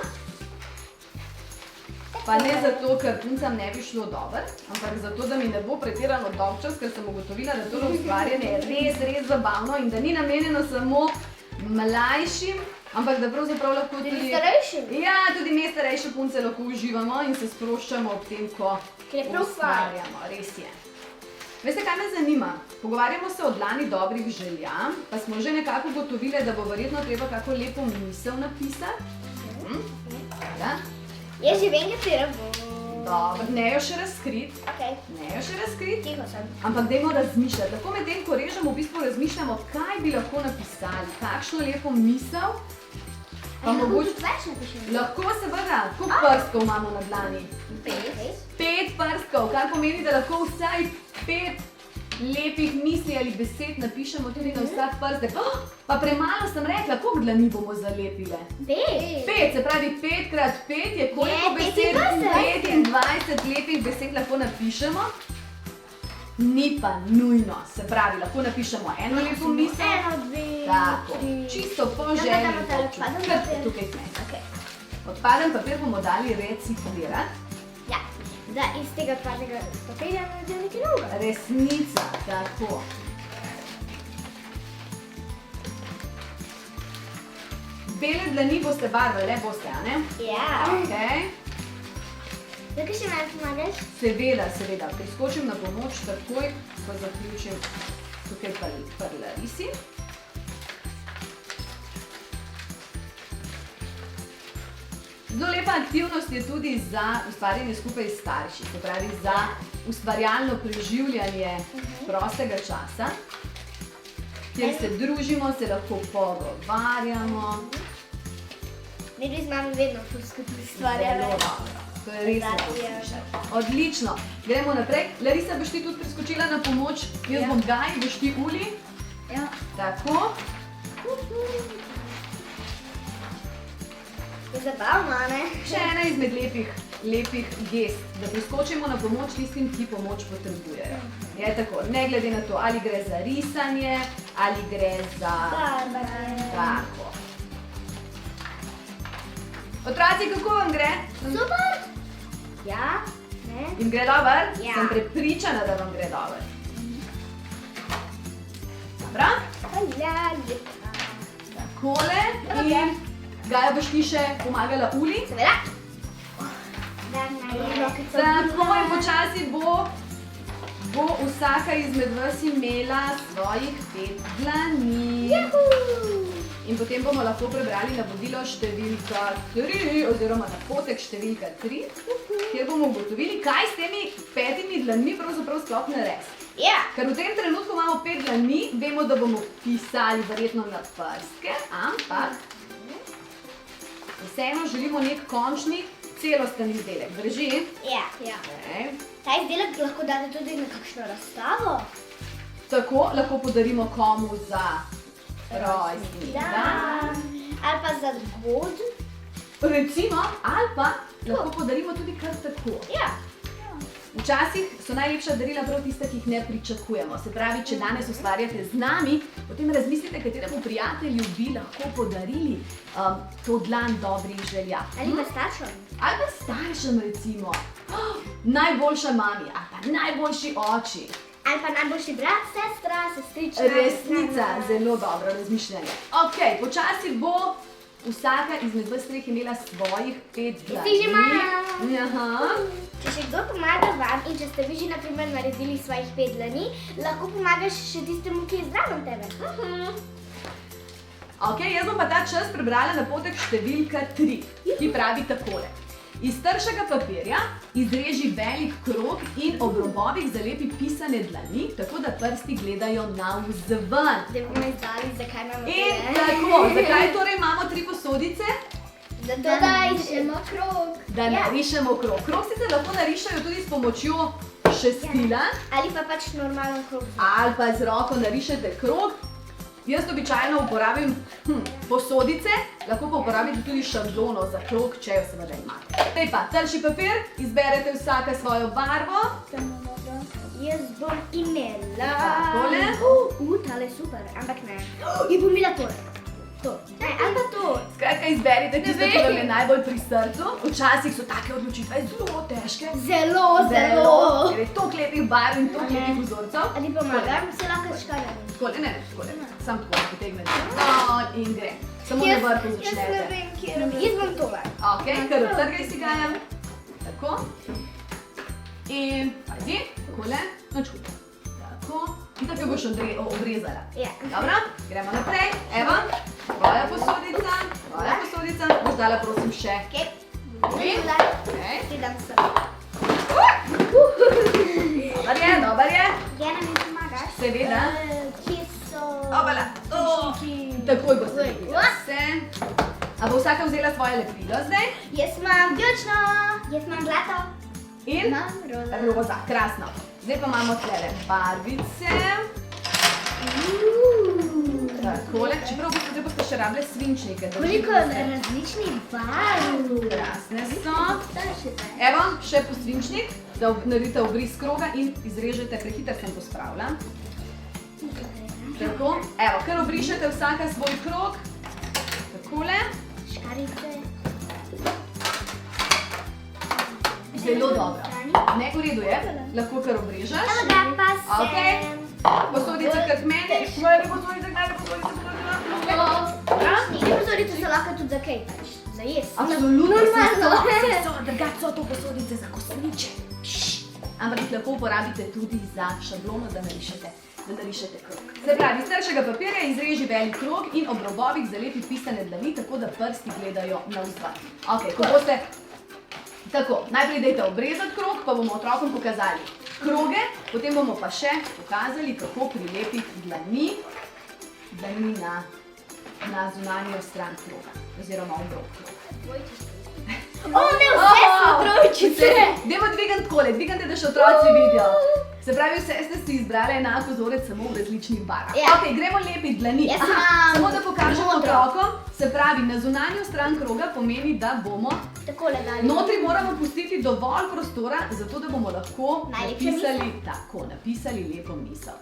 Speaker 1: Pa ne zato, ker puncam ne bi šlo dobro, ampak zato, da mi ne bo pretirano dolgčas, ker sem ugotovila, da tole ustvarjanje je res zabavno in da ni namenjeno samo mlajšim, ampak da pravzaprav lahko
Speaker 5: Tudi starejšim.
Speaker 1: Ja, tudi mi starejše punce lahko uživamo in se sproščamo ob tem, ko
Speaker 5: Ker je prav
Speaker 1: ustvarjamo. Res je. Veste, kaj me zanima? Pogovarjamo se o dlani dobrih želja, pa smo že nekako ugotovile, da bo verjetno treba kako lepo misel napisati. Ja?
Speaker 5: Jaz že vem, katera bo.
Speaker 1: Dobro, ne jo še razkrit.
Speaker 5: Okay.
Speaker 1: Ne jo še razkrit.
Speaker 5: Tiho sem.
Speaker 1: Ampak dajmo razmišljati. Lahko medtem, ko režemo, v bistvu razmišljamo, kaj bi lahko napisali, kakšno lepo misel. Pa mogoče
Speaker 5: tudi več napišem.
Speaker 1: lahko seveda, koliko prstkov imamo na dlani?
Speaker 5: 5.
Speaker 1: 5 prstkov, kar pomeni, da lahko vsaj 5 lepih misli ali besed napišemo tudi na vsak prstek. Oh, pa premalo sem rekla, koliko dlani bomo zalepile?
Speaker 5: 5.
Speaker 1: 5, se pravi 5 krat 5 je koliko
Speaker 5: Je,
Speaker 1: besed?
Speaker 5: 25.
Speaker 1: 25 lepih besed lahko napišemo. Ni pa nujno, se pravi, lahko napišemo eno lepo misel.
Speaker 5: 1, 2,
Speaker 1: Tako,
Speaker 5: 3.
Speaker 1: čisto po
Speaker 5: Ja,
Speaker 1: želji.
Speaker 5: pa damo tale odpaden
Speaker 1: Kar
Speaker 5: papir.
Speaker 1: tukaj sme.
Speaker 5: Okay.
Speaker 1: Odpaden papir bomo dali reciklirati.
Speaker 5: Ja, da iz tega odpadnega papirja naredimo nekaj novega.
Speaker 1: Resnica, tako. Bele dlani boste barvali, le boste, a ne?
Speaker 5: Ja.
Speaker 1: Okay.
Speaker 5: Zakaj še meni pomagaš?
Speaker 1: Seveda, priskočim na pomoč takoj, ko zaključim tukaj pri Larisi. Zelo lepa aktivnost je tudi za ustvarjanje skupaj s starši, se pravi za ustvarjalno preživljanje prostega časa, kjer se družimo, se lahko pogovarjamo.
Speaker 5: Mi dve z mami vedno to skupaj
Speaker 1: Zelo
Speaker 5: ustvarjamo.
Speaker 1: dobro. To je res lepo
Speaker 5: Ja.
Speaker 1: slišati. Odlično. Gremo naprej. Larisa, boš ti tudi priskočila na pomoč? Jaz bom Gaj, boš ti Uli.
Speaker 5: Ja.
Speaker 1: Tako.
Speaker 5: Je zabavno, a ne?
Speaker 1: Še ena izmed lepih gest, da priskočimo na pomoč tistim, ki pomoč potrebujejo. Je tako, ne glede na to, ali gre za risanje, ali gre za... Tako. Otroci, kako vam gre?
Speaker 5: Super! Ja, ne?
Speaker 1: Jim gre dober?
Speaker 5: Ja.
Speaker 1: Sem prepričana, da vam gre dober. Dobro?
Speaker 5: Hvala lepa.
Speaker 1: Takole. In Gaja, boš ti še pomagala Uli?
Speaker 5: Seveda. Da, rokico.
Speaker 1: Tako in počasi bo vsaka izmed vas imela svojih 5 dlani. In potem bomo lahko prebrali navodilo številka 3 oziroma napotek številka 3, kjer bomo ugotovili, kaj s temi 5 dlanmi pravzaprav sploh narediti.
Speaker 5: Ja.
Speaker 1: Ker v tem trenutku imamo 5 dlani, vemo, da bomo pisali verjetno na prstke, ampak vseeno želimo nek končni celosten izdelek. Drži?
Speaker 5: Ja.
Speaker 1: Okay.
Speaker 5: Ta izdelek lahko date tudi na kakšno razstavo.
Speaker 1: Tako lahko podarimo komu za rojstni dan.
Speaker 5: Ali pa za god.
Speaker 1: Recimo, ali pa lahko podarimo tudi kar tako.
Speaker 5: Ja.
Speaker 1: Včasih so najlepša darila prav tista, ki jih ne pričakujemo. Se pravi, če danes ustvarjate z nami, potem razmislite, kateremu prijatelju bi lahko podarili to dlan dobrih želja.
Speaker 5: Ali pa staršem.
Speaker 1: Ali pa staršem recimo. Najboljša mami ali pa najboljši oči.
Speaker 5: Ali pa najboljši brat, sestra, sestrična.
Speaker 1: Resnica, zelo dobro razmišljanje. Ok, počasi bo vsaka izmed vas treh imela svojih 5 dlani.
Speaker 5: Ti že imam.
Speaker 1: Aha.
Speaker 5: Če še kdo pomaga vam in če ste vi že na primer naredili svojih 5 dlani, lahko pomagaš še tistemu, ki je zraven tebe.
Speaker 1: Ok, jaz bom pa ta čas prebrala napotek številka 3, ki pravi takole. Iz tršega papirja izreži velik krog in ob robovih zalepi pisane dlani, tako da prsti gledajo navzven.
Speaker 5: Zdaj bomo izdali, zakaj imamo
Speaker 1: In tako, zakaj torej imamo 3 posodice?
Speaker 5: Zato, da iščemo krog.
Speaker 1: Da narišemo krog. Krog sicer lahko narišajo tudi s pomočjo šestila
Speaker 5: Ali pa pač normalen krog.
Speaker 1: ali pa z roko narišete krog. Jaz običajno uporabim posodice, lahko pa uporabite tudi šablono za krog, če jo seveda imate. Zdaj pa, trši papir, izberete vsaka svojo barvo.
Speaker 5: Jaz bom imela...
Speaker 1: Takole.
Speaker 5: Tale je super, ampak ne. Jaz bom imela tole. To. Ne, ali pa to.
Speaker 1: Skratka, izberite tisto, ki vam je najbolj pri srcu. Včasih so take odločitve zelo težke.
Speaker 5: Zelo.
Speaker 1: Ker je toliko lepih barv in toliko lepih vzorcev.
Speaker 5: Ali pomagam, se lahko škaljam.
Speaker 1: Takole, ne, takole. Sam tako potegnete dol in gre. Samo na vrhu začnete.
Speaker 5: Jaz bom tole.
Speaker 1: Ok, kar odtrgaj si Gaja. Tako. In pazi, takole, nič hudo. Tako. In tako jo boš obrezala.
Speaker 5: Ja.
Speaker 1: Dobro, gremo naprej. Evo, tvoja posodica. Boš dala prosim še.
Speaker 5: Ok.
Speaker 1: Uli.
Speaker 5: Tole.
Speaker 1: Ok.
Speaker 5: Ti dam sem.
Speaker 1: Dobar je?
Speaker 5: Gena mi pomagaš?
Speaker 1: Seveda.
Speaker 5: Kje so...
Speaker 1: Obala. Takoj boste lepili vse. A bo vsaka vzela svoje lepilo zdaj?
Speaker 5: Jaz imam vijolično, jaz imam zlato.
Speaker 1: In?
Speaker 5: Imam roza.
Speaker 1: Roza, krasno. Zdaj pa imamo tlele barvice. Takole, čeprav zdaj boste še rabile svinčnike.
Speaker 5: Koliko različnih barv.
Speaker 1: Krasne so. Evo, še po svinčnik, da naredite obris kroga in izrežete, prehiter sem pospravila. Tako, evo, kar obrišete vsaka svoj krog. Takole.
Speaker 5: Škarice.
Speaker 1: Zelo dobro. Ne, v redu je, lahko kar obrežeš.
Speaker 5: Evo ga pa sem.
Speaker 1: Okej. Posodice kar k meni. Moje posodice, kaj posodice. Dobra?
Speaker 5: Te posodice so lahko tudi za kaj pač, za jesti.
Speaker 1: Absolutno
Speaker 5: Normalno.
Speaker 1: so, drugače so to posodice za kosmiče. Ampak jih lahko uporabite tudi za šablono, da narišete krog. Se pravi, iz tršega papirja izreži velik krog in ob robovih zalepi pisane dlani, tako da prsti gledajo navzven. Ok, ko boste... Tako, najprej dajte obrezati krog, pa bomo otrokom pokazali kroge, potem bomo pa še pokazali, kako prilepiti dlani na zunanjo stran kroga, oziroma obrob kroga.
Speaker 5: O, ne, vse smo trojčice.
Speaker 1: Dajmo dvigati takole, dvigajte, da še otroci vidijo. Se pravi, vse ste si izbrali enak vzorec, samo v različnih barvah.
Speaker 5: Ja.
Speaker 1: Ok, gremo lepiti dlani.
Speaker 5: Jaz imam
Speaker 1: Samo da pokažemo
Speaker 5: modro.
Speaker 1: otrokom, se pravi, na zunanjo stran kroga pomeni, da bomo
Speaker 5: Takole dali.
Speaker 1: notri moramo pustiti dovolj prostora, zato da bomo lahko
Speaker 5: Najlepša
Speaker 1: napisali lepo misel.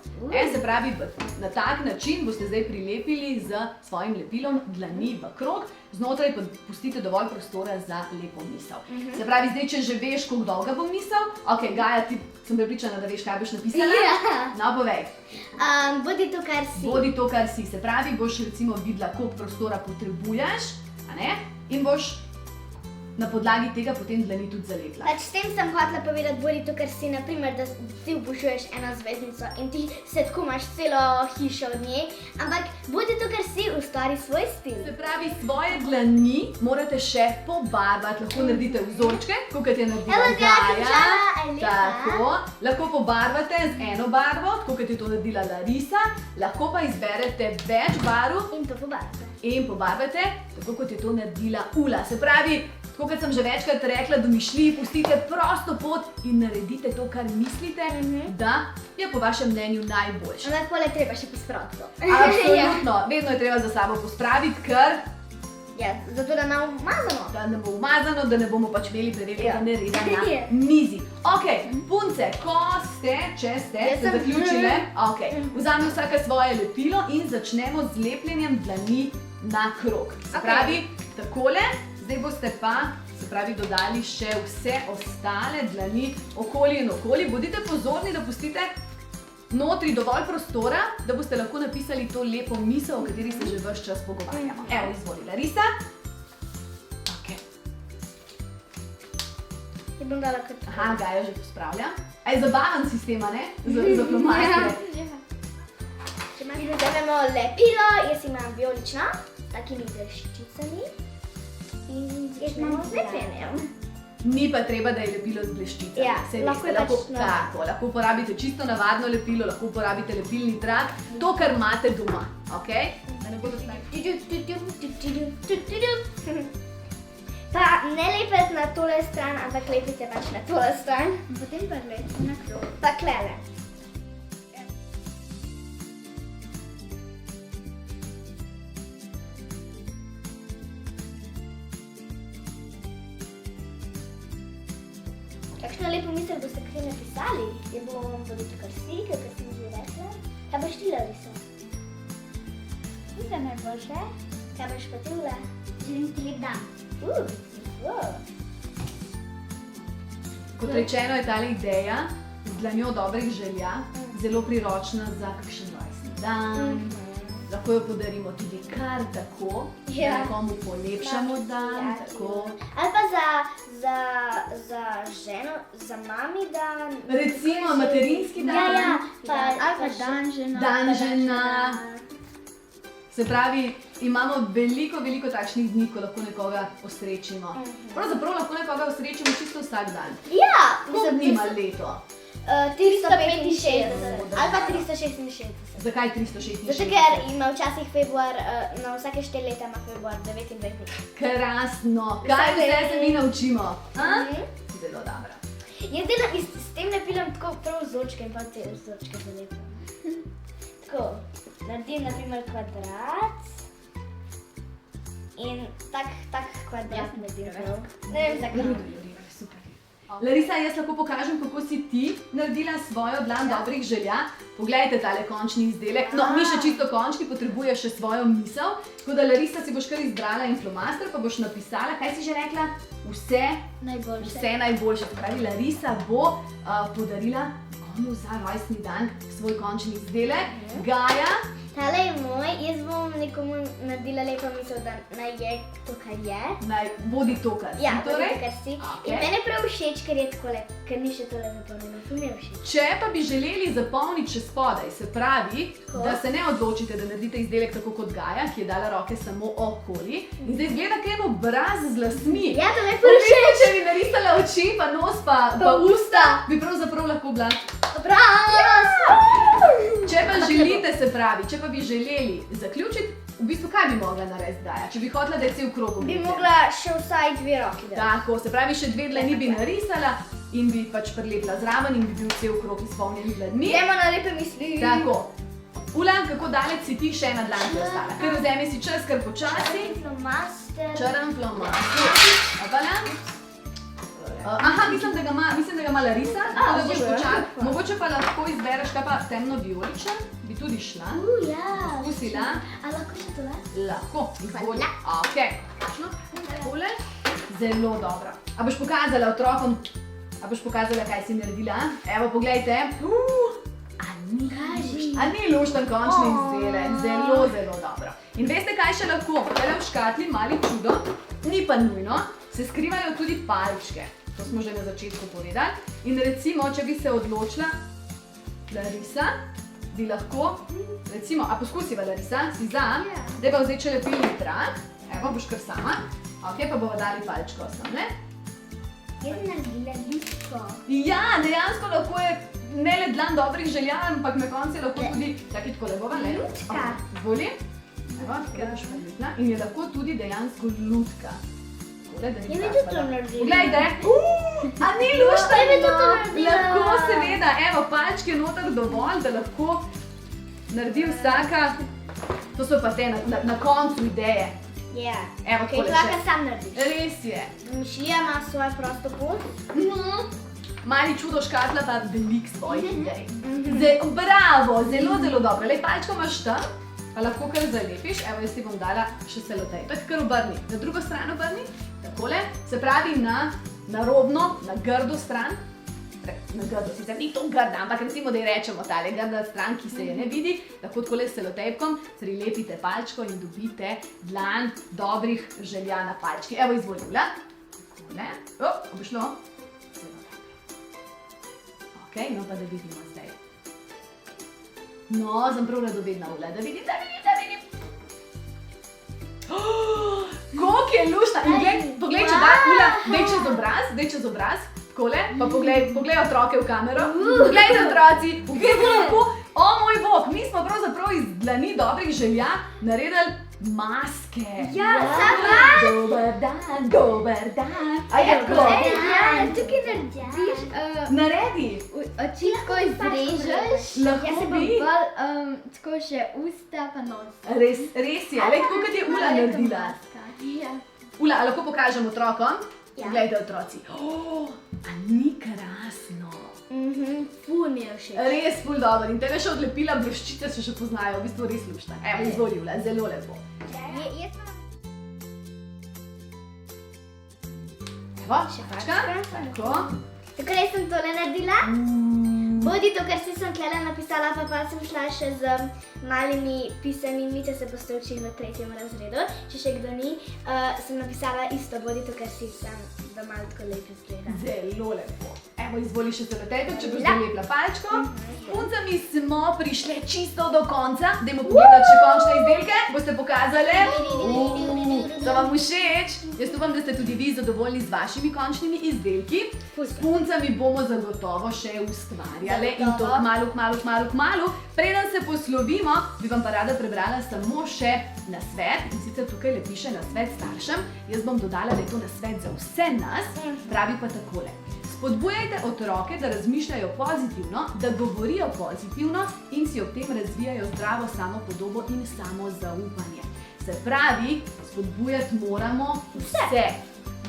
Speaker 1: Se pravi, na tak način boste zdaj prilepili z svojim lepilom dlani v krog, znotraj pa pustite dovolj prostora za lepo misel. Se pravi, zdaj, če že veš, koliko dolga bo misel, ok, Gaja, ti sem prepričana, da veš, kaj boš napisala.
Speaker 5: Ja.
Speaker 1: No, povej.
Speaker 5: Bodi to, kar si.
Speaker 1: Bodi to, kar si. Se pravi, boš recimo videla, koliko prostora potrebuješ, a ne? In boš na podlagi tega potem dlani tudi zalepila.
Speaker 5: Pač s tem sem hotela povedati, bodi to, kar si, naprimer, da ti obožuješ eno zvezdnico in ti se tako imaš celo hišo od nje, ampak bodi to, kar si, ustvari svoj stil.
Speaker 1: Se pravi, svoje dlani morate še pobarvati. Lahko naredite vzorčke, kot je naredila
Speaker 5: Evo ga,
Speaker 1: Gaja.
Speaker 5: končala, lepa.
Speaker 1: Tako. Lahko pobarvate z eno barvo, kot je to naredila Larisa. Lahko pa izberete več barv
Speaker 5: In to pobarvate.
Speaker 1: in pobarvate, tako kot je to naredila Ula. Se pravi, tako kot sem že večkrat rekla, domišljiji, pustite prosto pot in naredite to, kar mislite, da je po vašem mnenju najboljše.
Speaker 5: Ampak pole treba še pospraviti to.
Speaker 1: Absolutno, vedno je treba za sabo pospraviti, ker
Speaker 5: Ja, zato da nam umazano.
Speaker 1: da ne bo umazano, da ne bomo pač imeli prevelikega
Speaker 5: Ja.
Speaker 1: nereda na
Speaker 5: Ja.
Speaker 1: mizi. Ok, punce, če ste
Speaker 5: Jaz sem-
Speaker 1: zaključile, ok, vzamemo vsaka svoje lepilo in začnemo z lepljenjem dlani na krog. Se
Speaker 5: Ok.
Speaker 1: pravi, takole, zdaj boste pa, se pravi, dodali še vse ostale dlani okoli in okoli. Bodite pozorni, da pustite notri dovolj prostora, da boste lahko napisali to lepo misel, o kateri se že ves čas pogovarjamo. Evo, izvoli, Larisa. Ok.
Speaker 5: Ti bom dala kot...
Speaker 1: Aha, Gaja že pospravlja. A je zabaven sistem, a ne? Za flomastere.
Speaker 5: Zdaj imamo lepilo, jaz imam vijolično, s takimi bleščicami. In jaz imamo zlepljene.
Speaker 1: Ni pa treba, da je lepilo z bleščicami.
Speaker 5: Ja,
Speaker 1: Saj
Speaker 5: lahko
Speaker 1: veste,
Speaker 5: je pač navadno.
Speaker 1: tako, lahko uporabite čisto navadno lepilo, lahko uporabite lepilni trak, to, kar imate doma. Ok? Da ne bodo snaj.
Speaker 5: Pa ne lepite na tole stran, ampak lepite pač na tole stran. Potem pa lepite na krog. Pa klele. Kakšno lepo misel boste kaj napisali? Je bo vam bodi to, kar si že rekla. Kaj boš ti, Larisa? Za najboljše. Kaj boš pa ti, Ula? Želim ti lep dan.
Speaker 1: Kot rečeno, je tale ideja z dlanjo dobrih želja zelo priročna za kakšen rojstni dan. Lahko jo podarimo tudi kar tako,
Speaker 5: Ja.
Speaker 1: da nekomu polepšamo dan.
Speaker 5: Ja,
Speaker 1: Tako.
Speaker 5: Ali pa za ženo, za mami dan.
Speaker 1: Recimo materinski dan.
Speaker 5: Ja, ali pa dan žena.
Speaker 1: Dan žena. Se pravi, imamo veliko takšnih dni, ko lahko nekoga osrečimo. Pravzaprav lahko nekoga osrečimo čisto vsak dan.
Speaker 5: Ja,
Speaker 1: Koliko dni ima leto?
Speaker 5: 365 ali pa 366.
Speaker 1: Zakaj 366?
Speaker 5: Zato ker ima včasih februar, na vsake 4 leta ima februar 29 dni.
Speaker 1: Krasno, kaj vse se mi naučimo? A?
Speaker 5: Mhm.
Speaker 1: Zelo dobro.
Speaker 5: Jaz delam s tem napilam tako prav vzorčke in pa te vzorčke zalepim. Tako, naredim na primer kvadrat in tak kvadrat naredim prav. Ne vem zakaj.
Speaker 1: Super. Larisa, jaz lahko pokažem, kako si ti naredila svojo dlan dobrih želja. Poglejte tale končni izdelek. No, ni še čisto končni, potrebuje še svojo misel. Tako da, Larisa, si boš kar izbrala en flomaster, pa boš napisala, kaj si že rekla? Vse najboljše. Se pravi, Larisa bo podarila komu za rojstni dan svoj končni izdelek. Gaja.
Speaker 5: Tale je moj, jaz bom nekomu naredila lepo misel, da naj je to, kar je.
Speaker 1: Naj bodi to, kar si.
Speaker 5: Ja,
Speaker 1: torej?
Speaker 5: to, kar si.
Speaker 1: Okej.
Speaker 5: In mene prav všeč, ker je takole, ker ni še tole zapolnjeno, to mi je všeč.
Speaker 1: Če pa bi želeli zapolniti še spodaj, se pravi, da se ne odločite, da naredite izdelek tako kot Gaja, ki je dala roke samo okoli. In zdaj izgleda kaj en obraz z lasmi.
Speaker 5: Ja, to mi je prav všeč.
Speaker 1: Če bi narisala oči, pa nos, pa usta, bi pravzaprav lahko bila. Če pa želite, se pravi, če pa bi želeli zaključiti, v bistvu kaj bi mogla narediti Gaja? Če bi hotela, da je cel krog
Speaker 5: Bi
Speaker 1: obleke.
Speaker 5: mogla še vsaj 2 roki dati.
Speaker 1: Tako, se pravi, še 2 dlani bi narisala in bi pač prilepila zraven in bi bil cel krog izpolnjen dlanmi.
Speaker 5: Gremo na lepe misli.
Speaker 1: Tako. Ula, kako daleč si ti, še ena dlan ti ostala? Kar vzemi si čas, kar počasi.
Speaker 5: Flomaster.
Speaker 1: Črn flomaster. Opala. Aha, mislim, da ga ima Larisa, tako da boš počakala. Mogoče pa lahko izbereš kaj pa temno-vijoličen, bi tudi šla.
Speaker 5: Ja.
Speaker 1: Poskusila.
Speaker 5: A lahko še tole?
Speaker 1: Lahko, izvoli. Okej. Takole. Zelo dobro. A boš pokazala otrokom, kaj si naredila? Evo, poglejte. A ni lušten končni izdelek, zelo, zelo dobro. In veste, kaj še lahko? Tele v škatli mali čudo, ni pa nujno, se skrivajo tudi palčke. To smo že na začetku povedali. In recimo, če bi se odločila, Larisa, bi lahko, recimo, a poskusiva Larisa, si za, da pa vzeti še lepilni trak, evo, boš kar sama, ok, pa bomo dali palčko sem, ne?
Speaker 5: Jaz sem naredila listko.
Speaker 1: Ja, dejansko lahko je ne le dlan dobrih želja, ampak na koncu je lahko tudi, čakaj tako lebova, ne?
Speaker 5: Lutka.
Speaker 1: Zvoli, evo, tako boš poljubna in je lahko tudi dejansko lutka. Da ni
Speaker 5: Je mi
Speaker 1: zrasla.
Speaker 5: tudi to naredila.
Speaker 1: Poglejte, a ni luštno?
Speaker 5: Je mi tudi to naredila.
Speaker 1: Lahko seveda, evo, palčke noter dovolj, da lahko naredi vsaka, to so pa te na koncu ideje.
Speaker 5: Ja.
Speaker 1: Evo,
Speaker 5: Kaj
Speaker 1: takole
Speaker 5: lahko
Speaker 1: še.
Speaker 5: sam narediš.
Speaker 1: Res je.
Speaker 5: Mišlija ima svojo prosto pot.
Speaker 1: Mali čudo škatla pa velik svojih idej. Bravo, zelo, zelo dobro. Lej, palčko imaš tam, pa lahko kar zalepiš. Evo, jaz ti bom dala še selotejpek, kar obrni. Na drugo stran obrni, takole. Se pravi na robno, na grdo stran. Na grdo, sicer ni to grda, ampak recimo, da ji rečemo tale grda stran, ki se je ne vidi. Lahko takole s selotejpkom prilepite palčko in dobite dlan dobrih želja na palčki. Evo, izvolila. Takole. Bo šlo? Ok, no pa da vidimo zdaj. No, sem prav radovedna, Ula, da vidim. Koliko je luštna! In poglej, če da, Ula, dej čez obraz, takole, pa poglej otroke v kamero. Poglejte, otroci, lahko, o moj bog, mi smo pravzaprav iz dlani dobrih želja naredili maske.
Speaker 5: Ja, sama.
Speaker 1: Dober dan. A je tako?
Speaker 5: Tukaj narediš.
Speaker 1: Naredi.
Speaker 7: Oči tako izrežeš,
Speaker 1: Lahko
Speaker 7: jaz se
Speaker 1: bi.
Speaker 7: bom bolj tako še usta pa nos.
Speaker 1: Res je, le tako kot je Ula naredila.
Speaker 7: Ja.
Speaker 1: Ula, a lahko pokažem otrokom?
Speaker 5: Ja.
Speaker 1: Poglejte, otroci. A ni krasno?
Speaker 5: Ful mi je všeč.
Speaker 1: Res ful dobro. In tebe še odlepila bleščice se še poznajo, v bistvu res luštna. Evo, izvoli, Ula, zelo lepo. Evo,
Speaker 5: Še
Speaker 1: pačka.
Speaker 5: pačka.
Speaker 1: Tako.
Speaker 5: Tako res sem tole naredila. Bodi to, kar si sem tlele napisala, pa sem šla še z malimi pisanimi, če se boste učili v 3. razredu. Če še kdo ni, sem napisala isto, bodi to, kar si sem, da malo tako lepo izgleda.
Speaker 1: Zelo lepo. Evo, izvoli še se letejte, če boš zalepila palčko. S puncami smo prišle čisto do konca. Dajmo pogledati še končne izdelke. Boste pokazali? So vam všeč? Jaz upam, da ste tudi vi zadovoljni z vašimi končnimi izdelki. S puncami bomo zagotovo še ustvarjali in to kmalu. Preden se poslovimo, bi vam pa rada prebrala samo še nasvet, in sicer tukaj le piše nasvet staršem. Jaz bom dodala, da je to nasvet za vse nas, pravi pa takole. Spodbujajte otroke, da razmišljajo pozitivno, da govorijo pozitivno in si ob tem razvijajo zdravo samopodobo in samozaupanje. Se pravi, spodbujati moramo vse,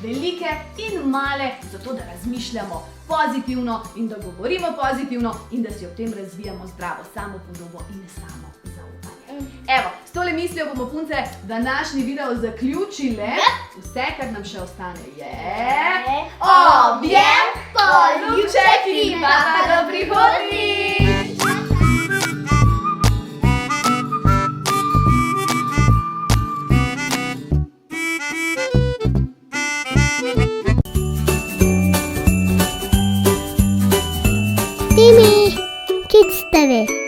Speaker 1: velike in male, zato da razmišljamo pozitivno in da govorimo pozitivno in da si ob tem razvijamo zdravo samopodobo in samozaupanje. Evo, s tole mislijo bomo punce današnji video zaključile. Vse, kar nam še ostane je... Objem, poljubček in pa do prihodnjič!
Speaker 5: Timi, Kids TV.